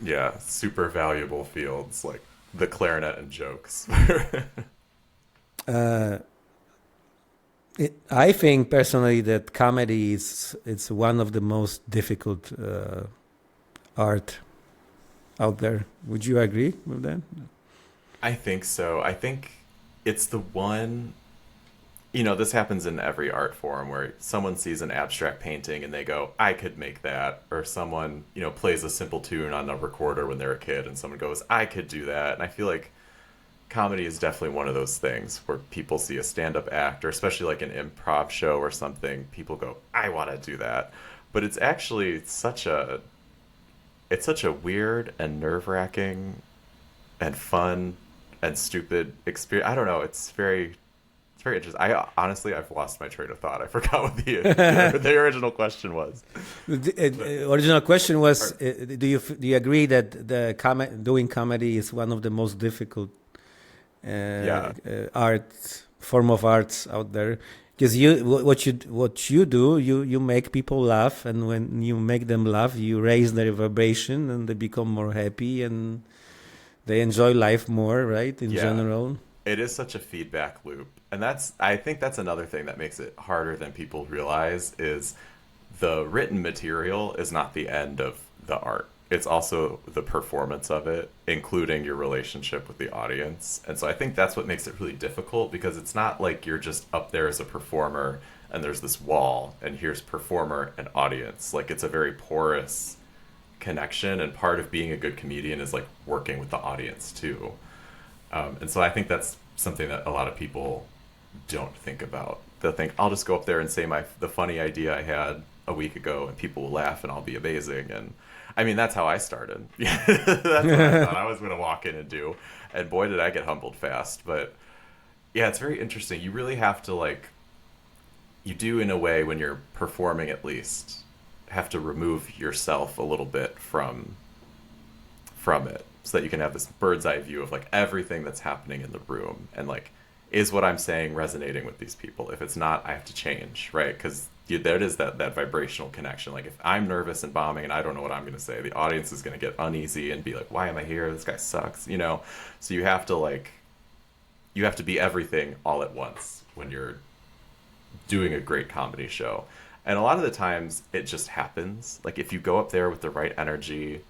Yeah, super valuable fields like the clarinet and jokes. I think personally that comedy it's one of the most difficult art out there. Would you agree with that? I think so. I think it's the one, this happens in every art form where someone sees an abstract painting and they go, I could make that. Or someone, plays a simple tune on a recorder when they're a kid and someone goes, I could do that. And I feel like comedy is definitely one of those things where people see a stand-up act, or especially like an improv show or something, people go, I want to do that. But it's actually it's such a weird and nerve-wracking and fun and stupid experience. I don't know. It's very interesting. I honestly, I've lost my train of thought. I forgot what the original question was. But, The original question was: or, do you agree that doing comedy is one of the most difficult yeah, art form of arts out there? Because what you do, you make people laugh, and when you make them laugh, you raise their vibration, and they become more happy, and they enjoy life more, right? In yeah. general. It is such a feedback loop, and I think that's another thing that makes it harder than people realize is the written material is not the end of the art. It's also the performance of it, including your relationship with the audience. And so I think that's what makes it really difficult, because it's not like you're just up there as a performer and there's this wall and here's performer and audience. Like, it's a very porous connection, and part of being a good comedian is like working with the audience too. And so I think that's something that a lot of people don't think about. They'll think, I'll just go up there and say the funny idea I had a week ago, and people will laugh, and I'll be amazing. And I mean, that's how I started. That's what I thought I was going to walk in and do. And boy, did I get humbled fast. But yeah, it's very interesting. You really have to, like, you do, in a way, when you're performing at least, have to remove yourself a little bit from it, so that you can have this bird's eye view of like everything that's happening in the room, and like, is what I'm saying resonating with these people? If it's not, I have to change, right? Because there it is, that vibrational connection. Like, if I'm nervous and bombing and I don't know what I'm going to say, the audience is going to get uneasy and be like, why am I here? This guy sucks, you know? So you have to be everything all at once when you're doing a great comedy show. And a lot of the times it just happens. Like, if you go up there with the right energy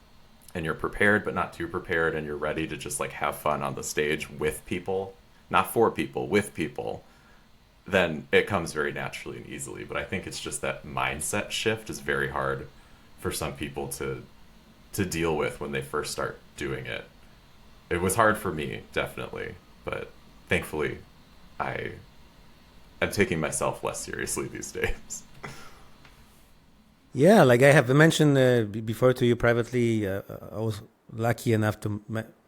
and you're prepared but not too prepared, and you're ready to just like have fun on the stage with people, not for people, with people, then it comes very naturally and easily. But I think it's just that mindset shift is very hard for some people to deal with when they first start doing it. It was hard for me, definitely, but thankfully I am taking myself less seriously these days. Yeah, like I have mentioned before to you privately, I was lucky enough to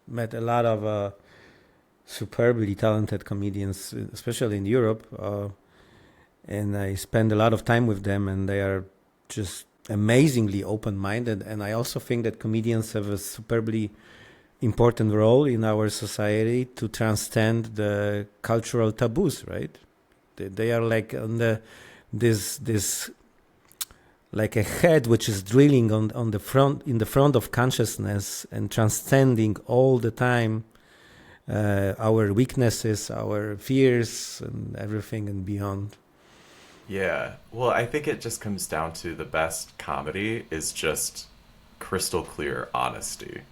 met a lot of superbly talented comedians, especially in Europe, and I spend a lot of time with them, and they are just amazingly open-minded. And I also think that comedians have a superbly important role in our society to transcend the cultural taboos, right? They are like on this like a head which is drilling on the front, in the front of consciousness, and transcending all the time our weaknesses, our fears, and everything and beyond. Yeah. Well, I think it just comes down to the best comedy is just crystal clear honesty.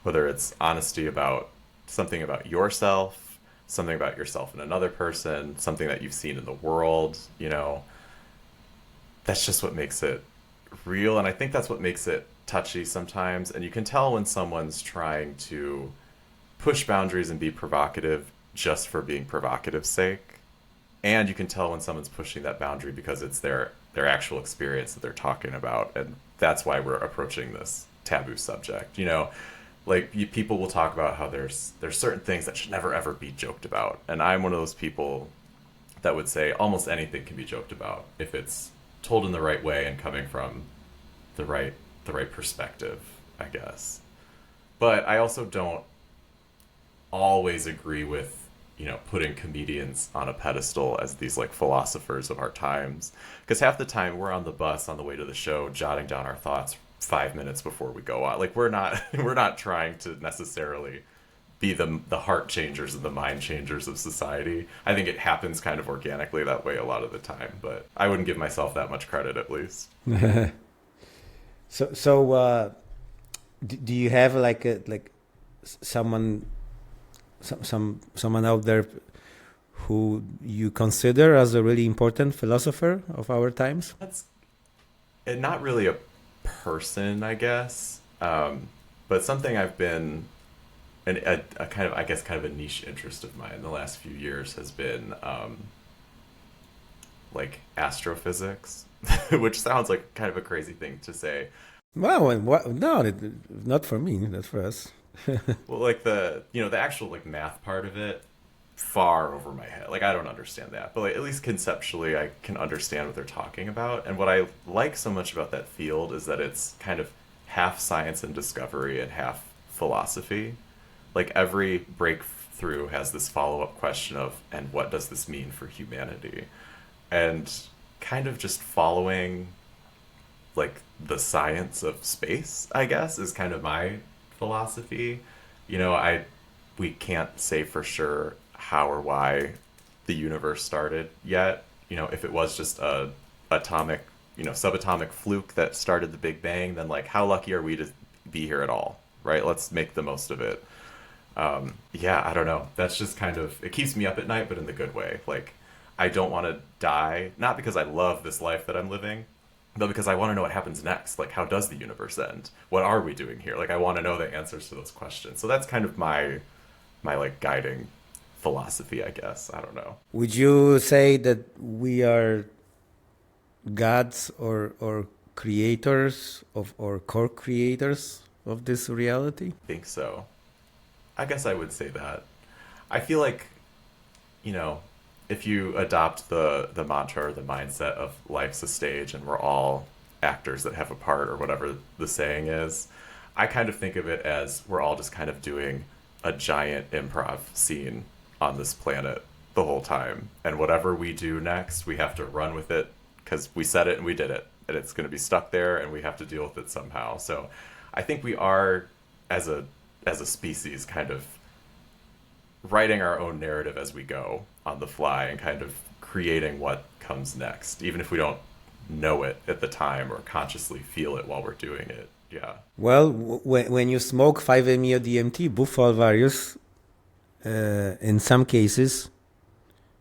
Whether it's honesty about something about yourself, something about yourself and another person, something that you've seen in the world, you know, that's just what makes it real. And I think that's what makes it touchy sometimes. And you can tell when someone's trying to push boundaries and be provocative just for being provocative's sake. And you can tell when someone's pushing that boundary because it's their actual experience that they're talking about. And that's why we're approaching this taboo subject. You know, like, people will talk about how there's certain things that should never ever be joked about. And I'm one of those people that would say almost anything can be joked about if it's told in the right way and coming from the right perspective, I guess. But I also don't always agree with, you know, putting comedians on a pedestal as these like philosophers of our times, because half the time we're on the bus on the way to the show jotting down our thoughts 5 minutes before we go out. Like, we're not we're not trying to necessarily be the heart changers and the mind changers of society. I think it happens kind of organically that way a lot of the time, but I wouldn't give myself that much credit, at least. Do you have like someone someone out there who you consider as a really important philosopher of our times? That's not really a person, I guess, but something I've been and a kind of, I guess, kind of a niche interest of mine the last few years has been like astrophysics, which sounds like kind of a crazy thing to say. Well, and what, no, not for me. That's for us. Well, like the actual like math part of it, far over my head. Like I don't understand that, but like at least conceptually, I can understand what they're talking about. And what I like so much about that field is that it's kind of half science and discovery and half philosophy. Like every breakthrough has this follow-up question of, and what does this mean for humanity? And kind of just following like the science of space, I guess, is kind of my philosophy. I we can't say for sure how or why the universe started yet. If it was just a atomic, subatomic fluke that started the Big Bang, then like how lucky are we to be here at all, right? Let's make the most of it. Yeah, I don't know. That's just kind of, it keeps me up at night, but in the good way. Like, I don't want to die, not because I love this life that I'm living, but because I want to know what happens next. Like, how does the universe end? What are we doing here? Like, I want to know the answers to those questions. So that's kind of my like guiding philosophy, I guess. I don't know. Would you say that we are gods or creators of or co-creators of this reality? I think so. I guess I would say that. I feel like, if you adopt the mantra or the mindset of life's a stage and we're all actors that have a part or whatever the saying is, I kind of think of it as we're all just kind of doing a giant improv scene on this planet the whole time. And whatever we do next, we have to run with it because we said it and we did it. And it's going to be stuck there and we have to deal with it somehow. So I think we are, as a species, kind of writing our own narrative as we go on the fly and kind of creating what comes next, even if we don't know it at the time or consciously feel it while we're doing it. Yeah. Well, when you smoke 5-MeO DMT, Bufalvarius, in some cases,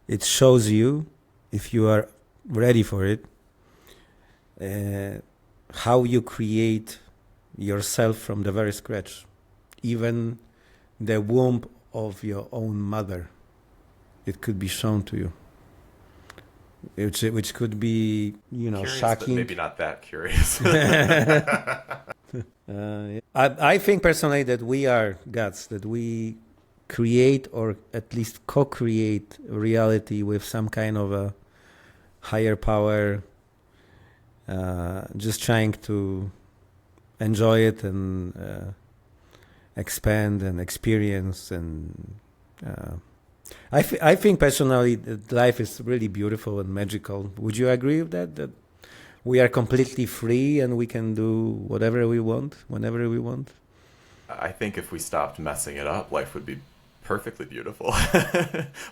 it shows you, if you are ready for it, how you create yourself from the very scratch. Even the womb of your own mother, it could be shown to you, which could be, Curious, shocking. But maybe not that curious. I think personally that we are gods, that we create or at least co-create reality with some kind of a higher power, just trying to enjoy it and expand and experience. And I think personally that life is really beautiful and magical. Would you agree with that we are completely free and we can do whatever we want whenever we want? I think if we stopped messing it up, life would be perfectly beautiful.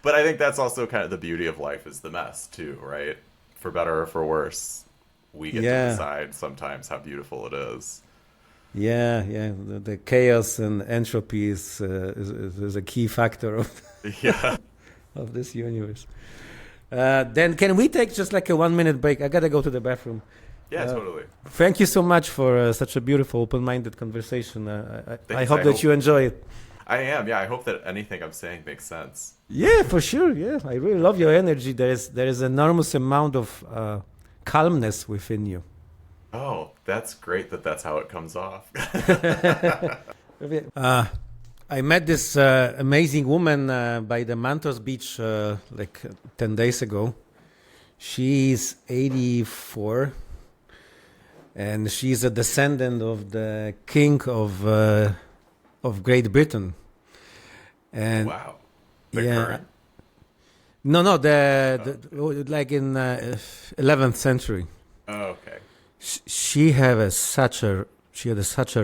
But I think that's also kind of the beauty of life, is the mess too, right? For better or for worse, we get to decide sometimes how beautiful it is. Yeah. The chaos and entropy is a key factor of of this universe. Then can we take just like a 1-minute break? I gotta go to the bathroom. Yeah, totally. Thank you so much for such a beautiful, open-minded conversation. I hope that you enjoy it. I am. Yeah, I hope that anything I'm saying makes sense. Yeah, for sure. Yeah, I really love your energy. There is enormous amount of calmness within you. Oh, that's great that's how it comes off. I met this amazing woman by the Mantos Beach like 10 days ago. She's 84, and she's a descendant of the King of Great Britain. And wow. The current? No, like in 11th century. Oh, okay. She had such a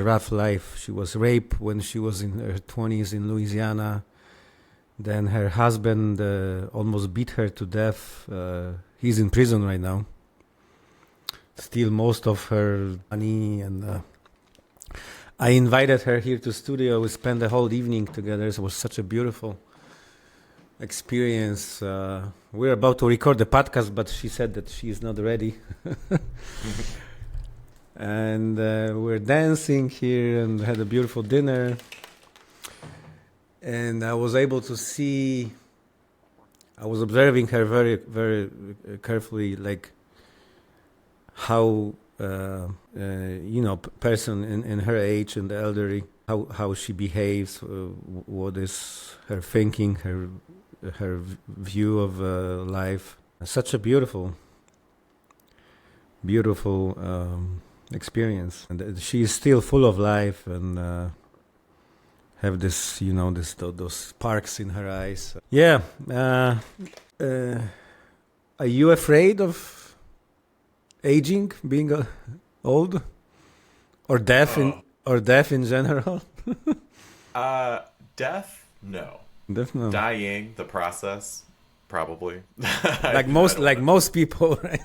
rough life. She was raped when she was in her 20s in Louisiana. Then her husband almost beat her to death. He's in prison right now. Steal most of her money, and I invited her here to studio. We spent the whole evening together. It was such a beautiful experience. We're about to record the podcast, but she said that she is not ready. And we're dancing here and had a beautiful dinner. and I was able to see. I was observing her very, very carefully, like how person in her age and the elderly, how she behaves, what is her thinking, her view of life. Such a beautiful experience, and she is still full of life and have this, those sparks in her eyes. Yeah. Are you afraid of aging, being old, or deaf Oh, in general? death? No. Definitely. Dying, the process, probably. Like I don't want to. most people, right?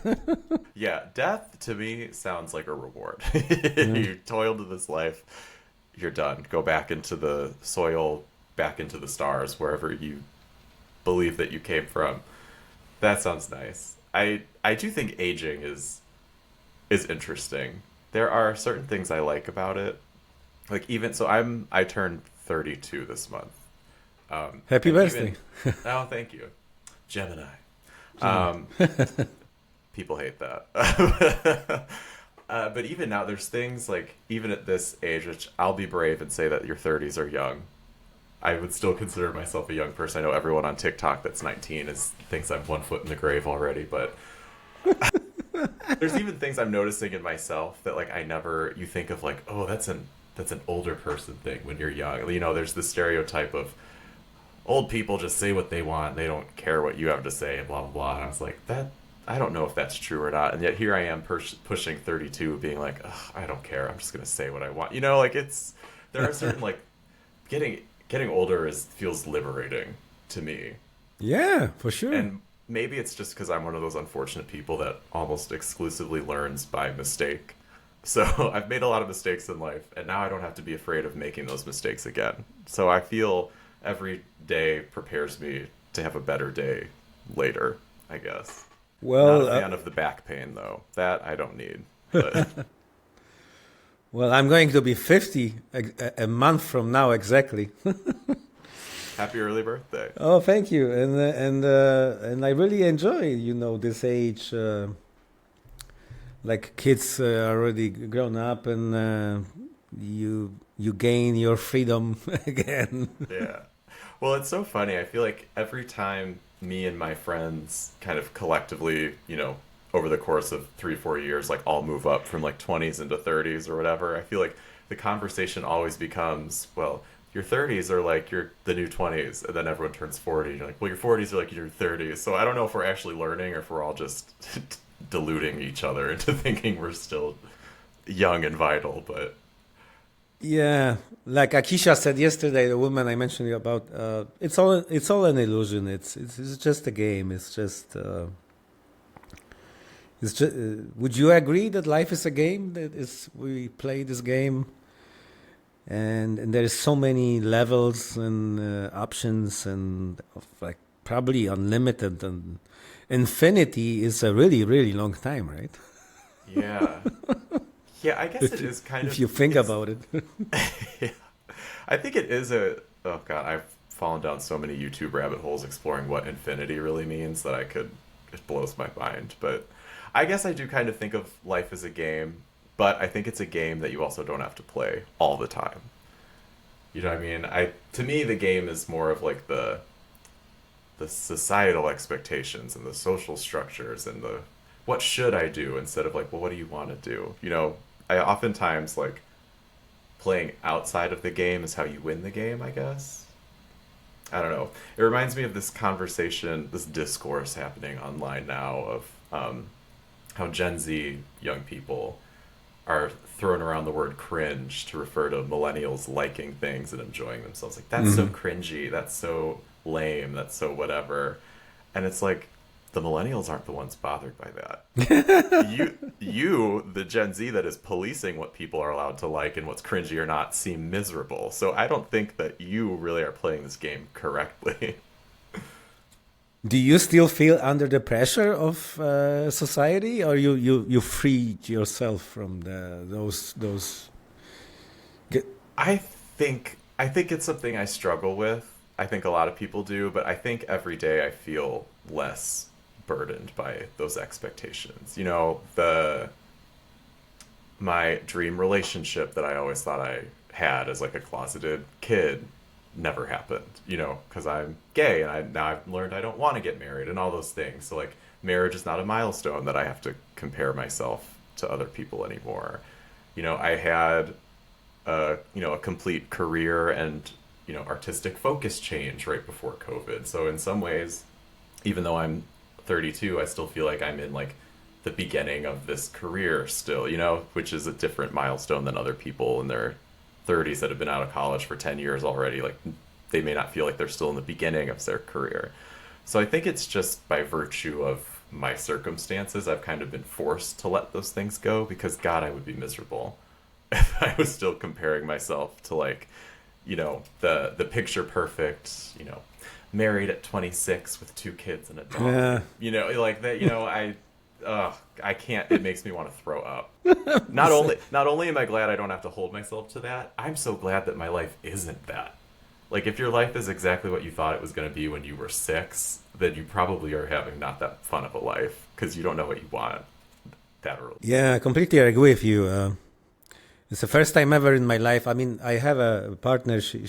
Yeah, death to me sounds like a reward. Yeah. You toiled to this life, you're done. Go back into the soil, back into the stars, wherever you believe that you came from. That sounds nice. I do think aging is interesting. There are certain things I like about it. Like even so I turned 32 this month. Happy And birthday, even oh, thank you. Gemini. Gemini. Um, people hate that. But even now, there's things like, even at this age, which I'll be brave and say that your 30s are young. I would still consider myself a young person. I know everyone on TikTok that's 19 thinks I'm 1 foot in the grave already, but there's even things I'm noticing in myself that, like, you think of, like, oh, that's an older person thing when you're young. There's the stereotype of old people just say what they want. They don't care what you have to say and blah, blah, blah. And I was like, I don't know if that's true or not. And yet here I am pushing 32 being like, ugh, I don't care. I'm just going to say what I want. Like there are certain, like, getting older feels liberating to me. Yeah, for sure. And maybe it's just because I'm one of those unfortunate people that almost exclusively learns by mistake. So I've made a lot of mistakes in life, and now I don't have to be afraid of making those mistakes again. So I feel every day prepares me to have a better day later, I guess. Not a Well, fan of the back pain, though. That I don't need. But well, I'm going to be 50 a month from now exactly. happy early birthday. Oh, thank you, and I really enjoy, this age. Like kids are already grown up, and you gain your freedom again. Yeah. Well, it's so funny. I feel like every time me and my friends kind of collectively, over the course of 3, 4 years, like all move up from like 20s into 30s or whatever, I feel like the conversation always becomes, well, your 30s are like the new 20s, and then everyone turns 40. And you're like, well, your 40s are like your 30s. So I don't know if we're actually learning or if we're all just deluding each other into thinking we're still young and vital, but Yeah, like Akisha said yesterday, the woman I mentioned you about, it's all an illusion. It's just a game. It's just. Would you agree that life is a game? That is, we play this game, and there is so many levels and options, and like probably unlimited, and infinity is a really really long time, right? yeah. Yeah, I guess it is kind If of you think it's about it. yeah. I think it is oh god, I've fallen down so many YouTube rabbit holes exploring what infinity really means that it blows my mind. But I guess I do kind of think of life as a game, but I think it's a game that you also don't have to play all the time. You know what I mean? To me the game is more of like the societal expectations and the social structures and the what should I do instead of like, well, what do you want to do? I oftentimes like playing outside of the game is how you win the game, I guess. I don't know. It reminds me of this conversation, this discourse happening online now of how Gen Z young people are throwing around the word cringe to refer to millennials liking things and enjoying themselves. Like, that's so Hmm. cringy, that's so lame, that's so whatever. And it's like, the millennials aren't the ones bothered by that. The Gen Z that is policing what people are allowed to like and what's cringy or not, seem miserable. So I don't think that you really are playing this game correctly. Do you still feel under the pressure of society, or you freed yourself from those? I think I think it's something I struggle with. I think a lot of people do, but I think every day I feel less burdened by those expectations. The my dream relationship that I always thought I had as like a closeted kid never happened, because I'm gay and now I've learned I don't want to get married and all those things. So like marriage is not a milestone that I have to compare myself to other people anymore. I had a complete career and artistic focus change right before COVID. So in some ways, even though I'm 32, I still feel like I'm in like the beginning of this career still, which is a different milestone than other people in their 30s that have been out of college for 10 years already. Like they may not feel like they're still in the beginning of their career. So I think it's just by virtue of my circumstances, I've kind of been forced to let those things go because God, I would be miserable if I was still comparing myself to like, the picture perfect, married at 26 with 2 kids and a dog. Yeah. Like that, I can't, it makes me want to throw up. Not only am I glad I don't have to hold myself to that, I'm so glad that my life isn't that. Like if your life is exactly what you thought it was going to be when you were 6, then you probably are having not that fun of a life because you don't know what you want that early. Yeah, I completely agree with you. It's the first time ever in my life. I mean, I have a partner, she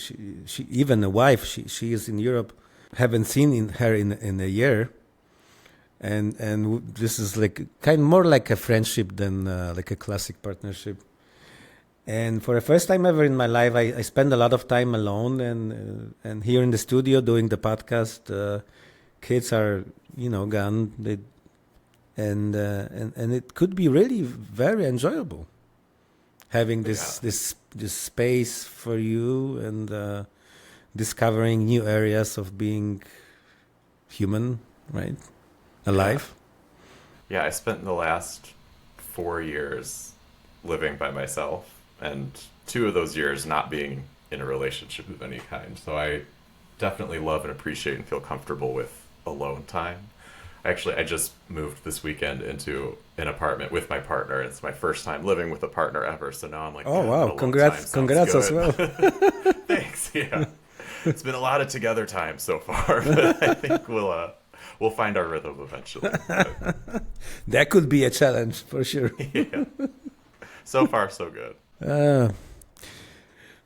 even a wife. She is in Europe. Haven't seen her in a year, and this is like kind more like a friendship than like a classic partnership. And for the first time ever in my life, I spend a lot of time alone and here in the studio doing the podcast. Kids are gone. And it could be really very enjoyable having this space for you and discovering new areas of being human, right? Alive. Yeah, I spent the last 4 years living by myself and 2 of those years not being in a relationship of any kind. So I definitely love and appreciate and feel comfortable with alone time. Actually, I just moved this weekend into an apartment with my partner. It's my first time living with a partner ever. So now I'm like, oh wow, alone congrats as well. Thanks. Yeah, it's been a lot of together time so far, but I think we'll find our rhythm eventually. That could be a challenge for sure. Yeah. So far, so good.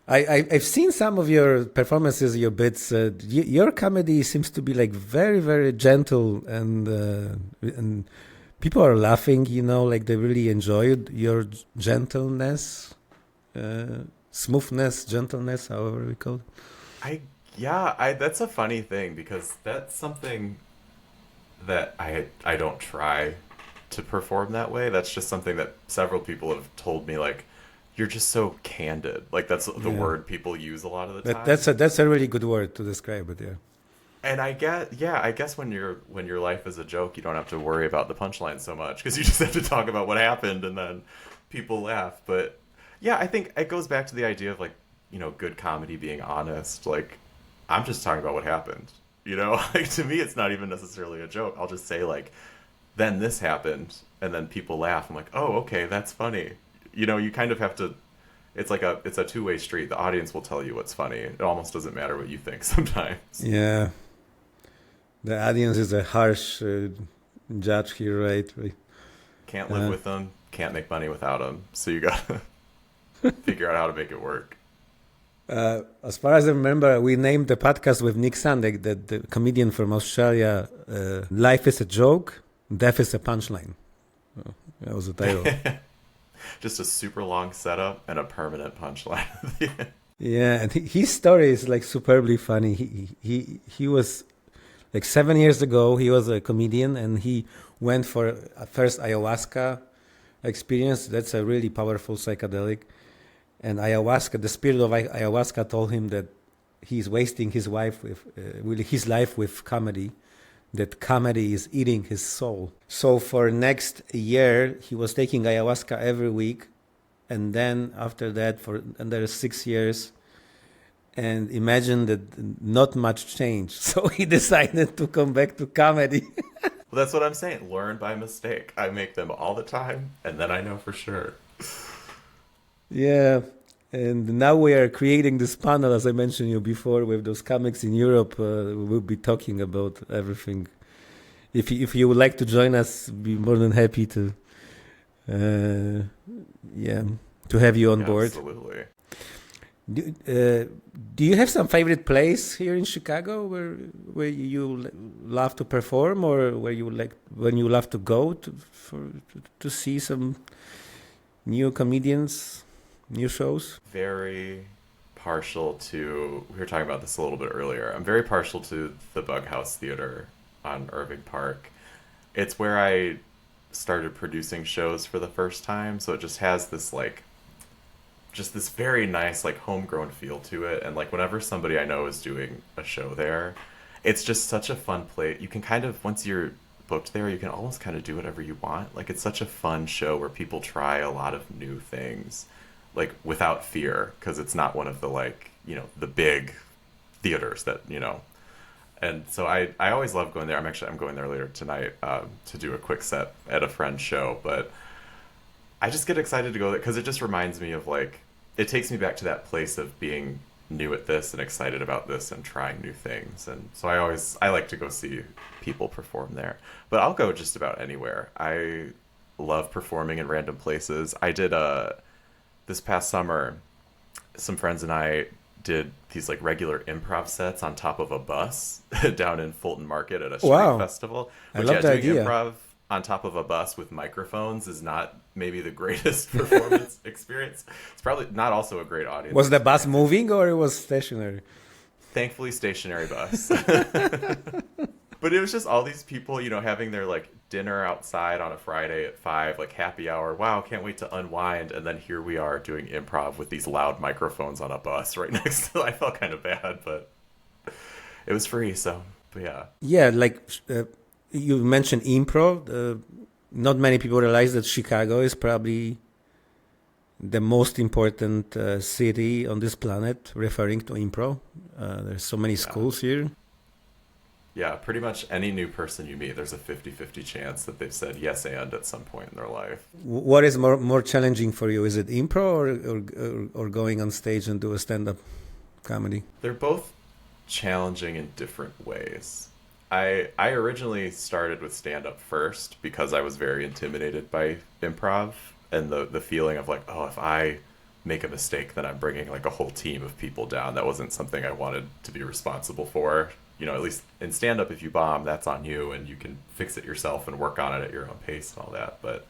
I've seen some of your performances, your bits. Your comedy seems to be like very, very gentle, and people are laughing. Like they really enjoyed your gentleness, smoothness, gentleness, however we call it. That's a funny thing because that's something that I don't try to perform that way. That's just something that several people have told me, like, you're just so candid. Like that's the word people use a lot of the time. That's a really good word to describe it. Yeah. And I guess when your life is a joke, you don't have to worry about the punchline so much because you just have to talk about what happened and then people laugh. But yeah, I think it goes back to the idea of like, good comedy being honest. Like I'm just talking about what happened. Like to me, it's not even necessarily a joke. I'll just say like, then this happened, and then people laugh. I'm like, oh, okay, that's funny. You kind of have to. It's a two-way street. The audience will tell you what's funny. It almost doesn't matter what you think sometimes. Yeah, the audience is a harsh judge here, right? Can't live with them. Can't make money without them. So you gotta figure out how to make it work. As far as I remember, we named the podcast with Nick Sandek, the comedian from Australia. Life is a joke, death is a punchline. Oh, that was the title. Just a super long setup and a permanent punchline. Yeah, and his story is like superbly funny. He was like 7 years ago. He was a comedian, and he went for a first ayahuasca experience. That's a really powerful psychedelic. And ayahuasca, the spirit of ayahuasca, told him that he's wasting his life with comedy. That comedy is eating his soul. So for next year, he was taking ayahuasca every week. And then after that, for another 6 years, and imagine that not much changed. So he decided to come back to comedy. Well, that's what I'm saying. Learn by mistake. I make them all the time, and then I know for sure. Yeah. And now we are creating this panel, as I mentioned you before, with those comics in Europe. We will be talking about everything. If you would like to join us, be more than happy to, uh, yeah, to have you on board. Absolutely. Do you have some favorite place here in Chicago where you love to perform, or where you like when you love to go to see some new comedians, new shows? Very partial to, we were talking about this a little bit earlier. I'm very partial to the Bug House Theater on Irving Park. It's where I started producing shows for the first time, so it just has this like just this very nice like homegrown feel to it. And like whenever somebody I know is doing a show there, it's just such a fun place. You can kind of, once you're booked there, you can almost kind of do whatever you want. Like it's such a fun show where people try a lot of new things like without fear, because it's not one of the like, you know, the big theaters that, you know. And so I always love going there. I'm going there later tonight to do a quick set at a friend's show, but I just get excited to go there because it just reminds me of like, it takes me back to that place of being new at this and excited about this and trying new things. And so I like to go see people perform there, but I'll go just about anywhere. I love performing in random places. I did this past summer, some friends and I did these like regular improv sets on top of a bus down in Fulton Market at a street festival. I love the idea. Improv on top of a bus with microphones is not maybe the greatest performance experience. It's probably not also a great audience. Was the bus moving or it was stationary? Thankfully, stationary bus. But it was just all these people, you know, having their like dinner outside on a Friday at 5, like happy hour. Wow, can't wait to unwind. And then here we are doing improv with these loud microphones on a bus right next to. I felt kind of bad, but it was free, so but yeah. Yeah, like you mentioned improv. Not many people realize that Chicago is probably the most important city on this planet referring to improv. There's so many schools here. Yeah, pretty much any new person you meet, there's a 50-50 chance that they've said yes and at some point in their life. What is more challenging for you? Is it improv or going on stage and do a stand-up comedy? They're both challenging in different ways. I originally started with stand-up first because I was very intimidated by improv and the feeling of like, oh, if I make a mistake, then I'm bringing like a whole team of people down. That wasn't something I wanted to be responsible for. You know, at least in stand-up, if you bomb, that's on you, and you can fix it yourself and work on it at your own pace and all that. But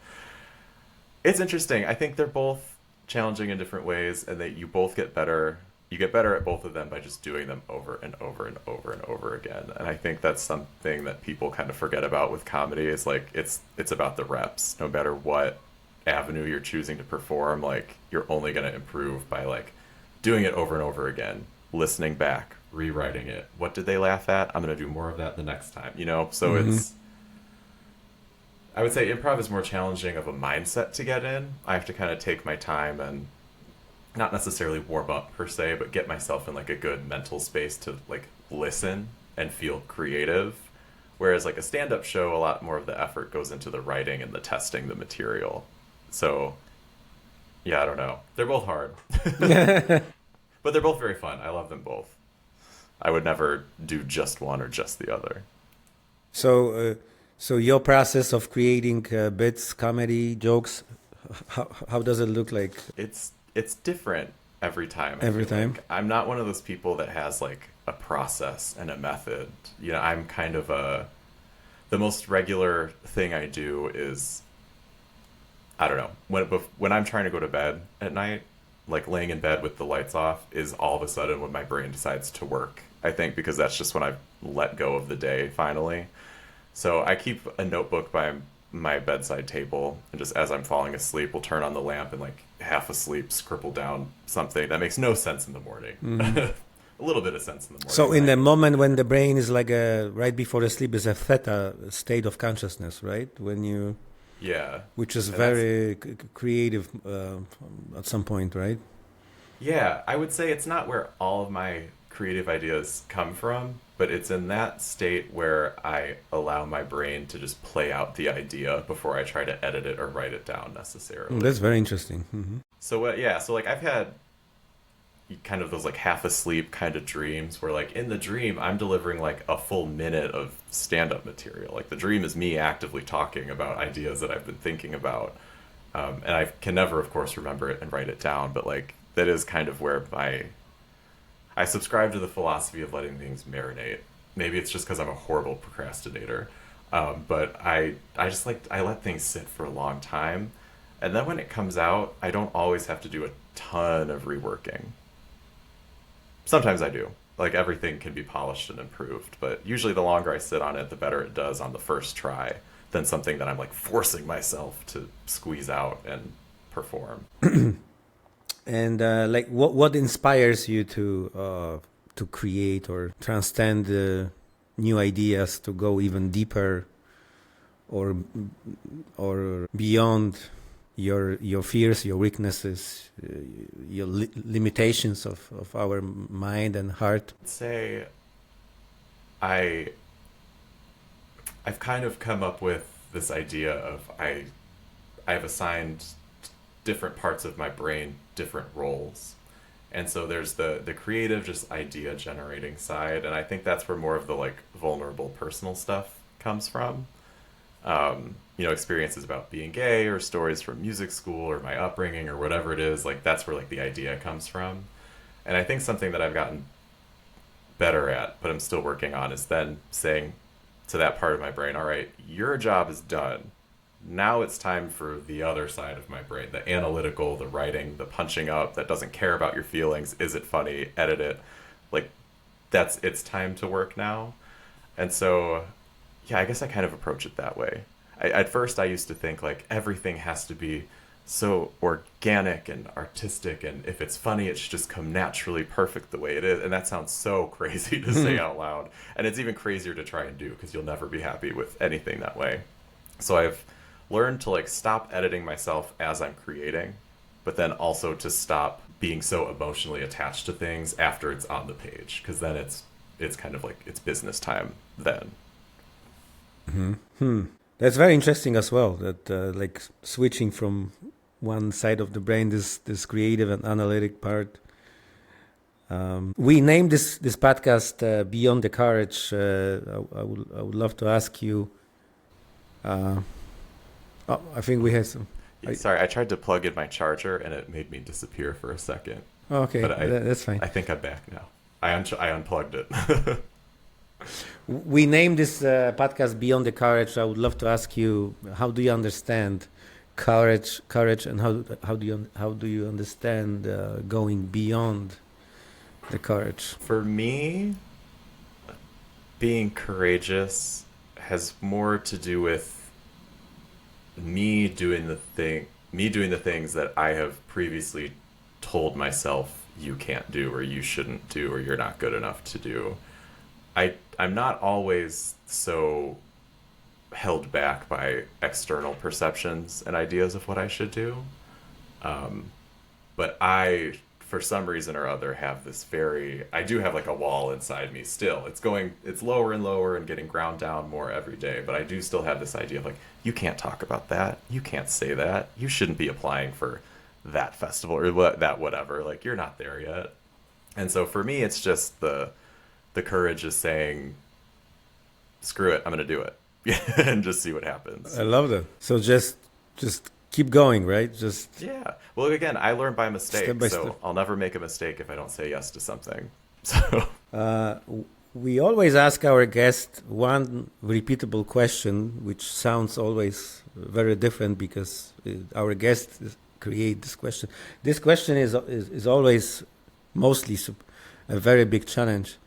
it's interesting. I think they're both challenging in different ways, and that you both get better. You get better at both of them by just doing them over and over and over and over again. And I think that's something that people kind of forget about with comedy is like it's about the reps. No matter what avenue you're choosing to perform, like you're only going to improve by like doing it over and over again, listening back, rewriting it. What did they laugh at? I'm going to do more of that the next time, you know? So it's, I would say improv is more challenging of a mindset to get in. I have to kind of take my time and not necessarily warm up per se, but get myself in like a good mental space to like listen and feel creative. Whereas like a stand-up show, a lot more of the effort goes into the writing and the testing the material. So yeah, I don't know. They're both hard. But they're both very fun. I love them both. I would never do just one or just the other. So your process of creating bits, comedy, jokes, how does it look like? It's different every time. Every time? Like. I'm not one of those people that has like a process and a method. You know, I'm kind of the most regular thing I do is, I don't know, when I'm trying to go to bed at night, like laying in bed with the lights off is all of a sudden when my brain decides to work. I think because that's just when I've let go of the day finally. So I keep a notebook by my bedside table, and just as I'm falling asleep, we'll turn on the lamp and like half asleep scribble down something that makes no sense in the morning. A little bit of sense in the morning. So in the moment when the brain is like right before the sleep is a theta state of consciousness, right? When you... Yeah. Which is very creative at some point, right? Yeah, I would say it's not where all of my creative ideas come from, but it's in that state where I allow my brain to just play out the idea before I try to edit it or write it down necessarily. That's very interesting. Mm-hmm. So so like I've had kind of those like half asleep kind of dreams where like in the dream I'm delivering like a full minute of stand-up material. Like the dream is me actively talking about ideas that I've been thinking about. And I can never, of course, remember it and write it down, but like that is kind of where I subscribe to the philosophy of letting things marinate. Maybe it's just because I'm a horrible procrastinator. But I just like, I let things sit for a long time. And then when it comes out, I don't always have to do a ton of reworking. Sometimes I do. Like everything can be polished and improved, but usually the longer I sit on it, the better it does on the first try than something that I'm like forcing myself to squeeze out and perform. And like, what inspires you to create or transcend new ideas to go even deeper or beyond your fears, your weaknesses, your limitations of our mind and heart? I'd say I've kind of come up with this idea of I've assigned different parts of my brain different roles. And so there's the creative, just idea generating side, and I think that's where more of the like vulnerable personal stuff comes from. Experiences about being gay or stories from music school or my upbringing or whatever it is, like that's where like the idea comes from. And I think something that I've gotten better at, but I'm still working on, is then saying to that part of my brain, all right, your job is done. Now it's time for the other side of my brain, the analytical, the writing, the punching up that doesn't care about your feelings. Is it funny? Edit it. Like it's time to work now. And so, yeah, I guess I kind of approach it that way. At first I used to think like everything has to be so organic and artistic, and if it's funny, it should just come naturally perfect the way it is. And that sounds so crazy to say out loud. And it's even crazier to try and do because you'll never be happy with anything that way. So I've learned to like stop editing myself as I'm creating, but then also to stop being so emotionally attached to things after it's on the page, because then it's kind of like it's business time then. That's very interesting as well, that like switching from one side of the brain, this creative and analytic part. We named this podcast Beyond the Courage. I would love to ask you. I think we had some. Sorry, I tried to plug in my charger and it made me disappear for a second. Okay, but that's fine. I think I'm back now. I unplugged it. We named this podcast Beyond the Courage. I would love to ask you, how do you understand courage, and how do you understand going beyond the courage? For me, being courageous has more to do with me doing the things that I have previously told myself you can't do or you shouldn't do or you're not good enough to do. I'm not always so held back by external perceptions and ideas of what I should do. But I, for some reason or other, I do have like a wall inside me still. It's lower and lower and getting ground down more every day. But I do still have this idea of like, you can't talk about that. You can't say that. You shouldn't be applying for that festival or whatever. Like, you're not there yet. And so for me, it's just the courage is saying, screw it, I'm going to do it. And just see what happens. I love that. So just keep going, right? Yeah. Well, again, I learn by mistake, so step. I'll never make a mistake if I don't say yes to something. So we always ask our guest one repeatable question, which sounds always very different because our guests create this question. This question is always mostly a very big challenge.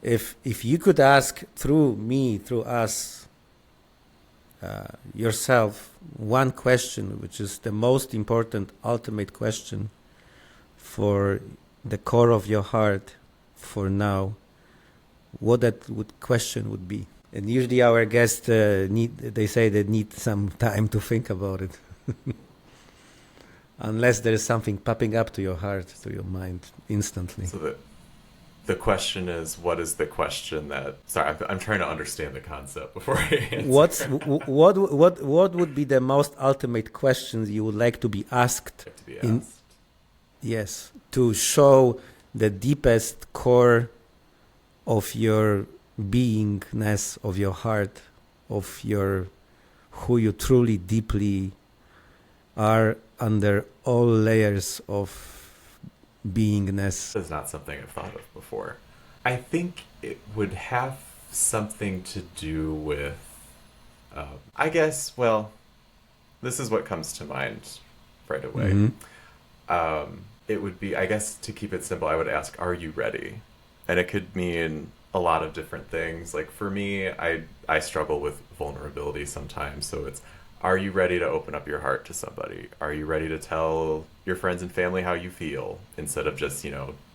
If you could ask through us, yourself, one question, which is the most important, ultimate question for the core of your heart for now, what that question would be. And usually our guests they say they need some time to think about it. Unless there is something popping up to your heart, to your mind instantly. So the question is, what is the question that... Sorry, I'm trying to understand the concept before I answer. What would be the most ultimate questions you would like to be asked? Yes, to show the deepest core of your beingness, of your heart, of your who you truly deeply are under all layers of beingness. That's not something I've thought of before. I think it would have something to do with, I guess, well, this is what comes to mind right away. Mm-hmm. It would be, I guess, to keep it simple, I would ask, are you ready? And it could mean a lot of different things. Like for me, I struggle with vulnerability sometimes. So it's, are you ready to open up your heart to somebody? Are you ready to tell your friends and family how you feel instead of just,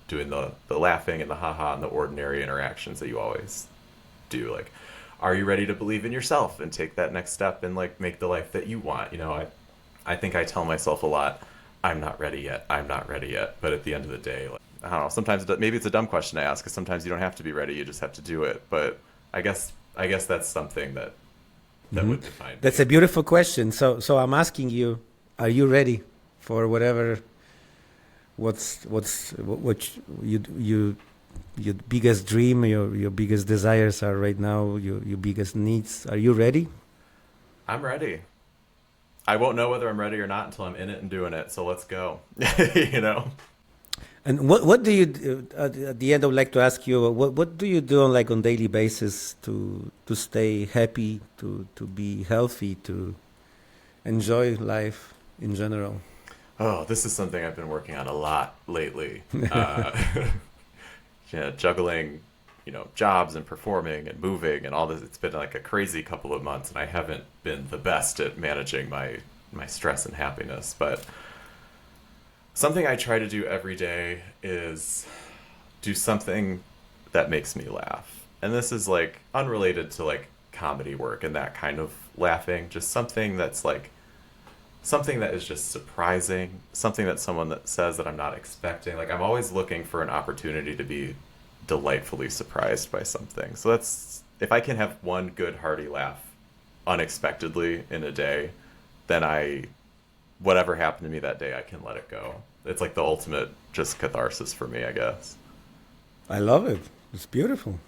doing the laughing and the haha and the ordinary interactions that you always do? Like, are you ready to believe in yourself and take that next step and like make the life that you want? I think I tell myself a lot, I'm not ready yet. I'm not ready yet. But at the end of the day, like, I don't know. Sometimes maybe it's a dumb question to ask because sometimes you don't have to be ready. You just have to do it. But I guess that's something that would define me. That's a beautiful question. So I'm asking you, are you ready for whatever? What your biggest dream, your biggest desires are right now, your biggest needs? Are you ready? I'm ready. I won't know whether I'm ready or not until I'm in it and doing it. So let's go. And what do you do, at the end? I would like to ask you, what do you do on daily basis to stay happy, to be healthy, to enjoy life in general? Oh, this is something I've been working on a lot lately. Juggling, jobs and performing and moving and all this. It's been like a crazy couple of months, and I haven't been the best at managing my stress and happiness. But something I try to do every day is do something that makes me laugh. And this is like unrelated to like comedy work and that kind of laughing, just something that's like something that is just surprising, something that someone that says that I'm not expecting. Like I'm always looking for an opportunity to be delightfully surprised by something. So that's, if I can have one good hearty laugh unexpectedly in a day, then whatever happened to me that day, I can let it go. It's like the ultimate just catharsis for me, I guess. I love it. It's beautiful.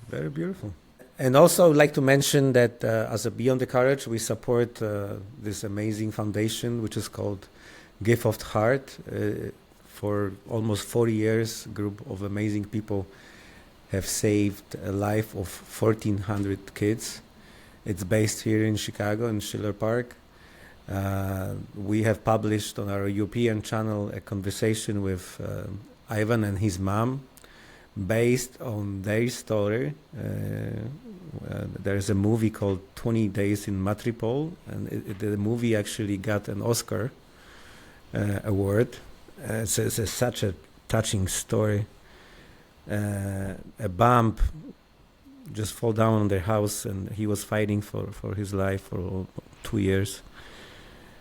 Very beautiful. And also I'd like to mention that as a Beyond the Courage, we support this amazing foundation, which is called Gift of Heart. For almost 40 years, a group of amazing people have saved a life of 1,400 kids. It's based here in Chicago, in Schiller Park. We have published on our European channel a conversation with Ivan and his mom, based on their story. There's a movie called 20 Days in Matripol, and the movie actually got an Oscar award. It's such a touching story. A bomb just fall down on their house, and he was fighting for his life for 2 years.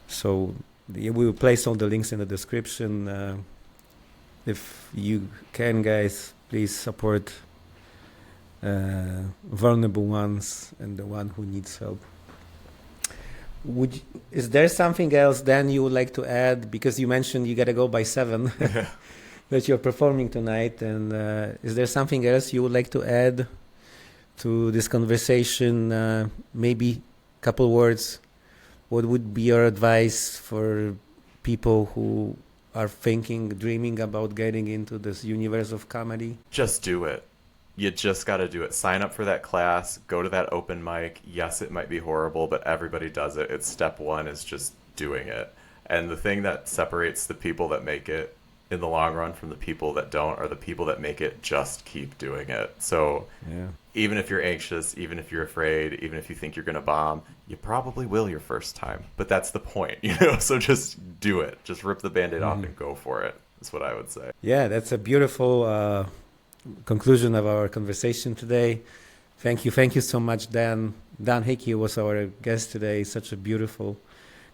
So we will place all the links in the description. If you can, guys, please support vulnerable ones and the one who needs help. Is there something else, Dan, you would like to add? Because you mentioned you got to go by 7 that you're performing tonight. And is there something else you would like to add to this conversation? Maybe a couple words. What would be your advice for people who are dreaming about getting into this universe of comedy? Just do it. You just got to do it. Sign up for that class. Go to that open mic. Yes, it might be horrible, but everybody does it. It's step one is just doing it. And the thing that separates the people that make it in the long run from the people that don't are the people that make it just keep doing it. So even if you're anxious, even if you're afraid, even if you think you're going to bomb, you probably will your first time. But that's the point, So just do it. Just rip the Band-Aid off and go for it. That's what I would say. Yeah, that's a beautiful conclusion of our conversation today. Thank you so much, Dan. Dan Hickey was our guest today. Such a beautiful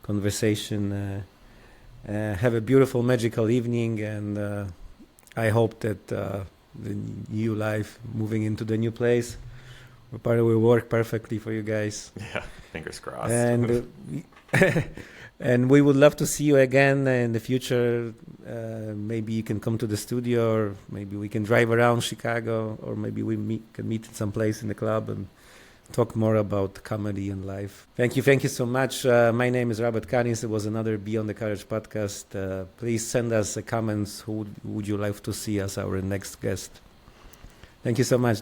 conversation. Have a beautiful, magical evening, and I hope that the new life, moving into the new place, will work perfectly for you guys. Yeah, fingers crossed. And And we would love to see you again in the future. Maybe you can come to the studio, or maybe we can drive around Chicago, or maybe can meet in some place in the club and talk more about comedy and life. Thank you so much. My name is Robert Kennis. It was another Beyond the Courage podcast. Please send us comments. Who would you like to see as our next guest? Thank you so much.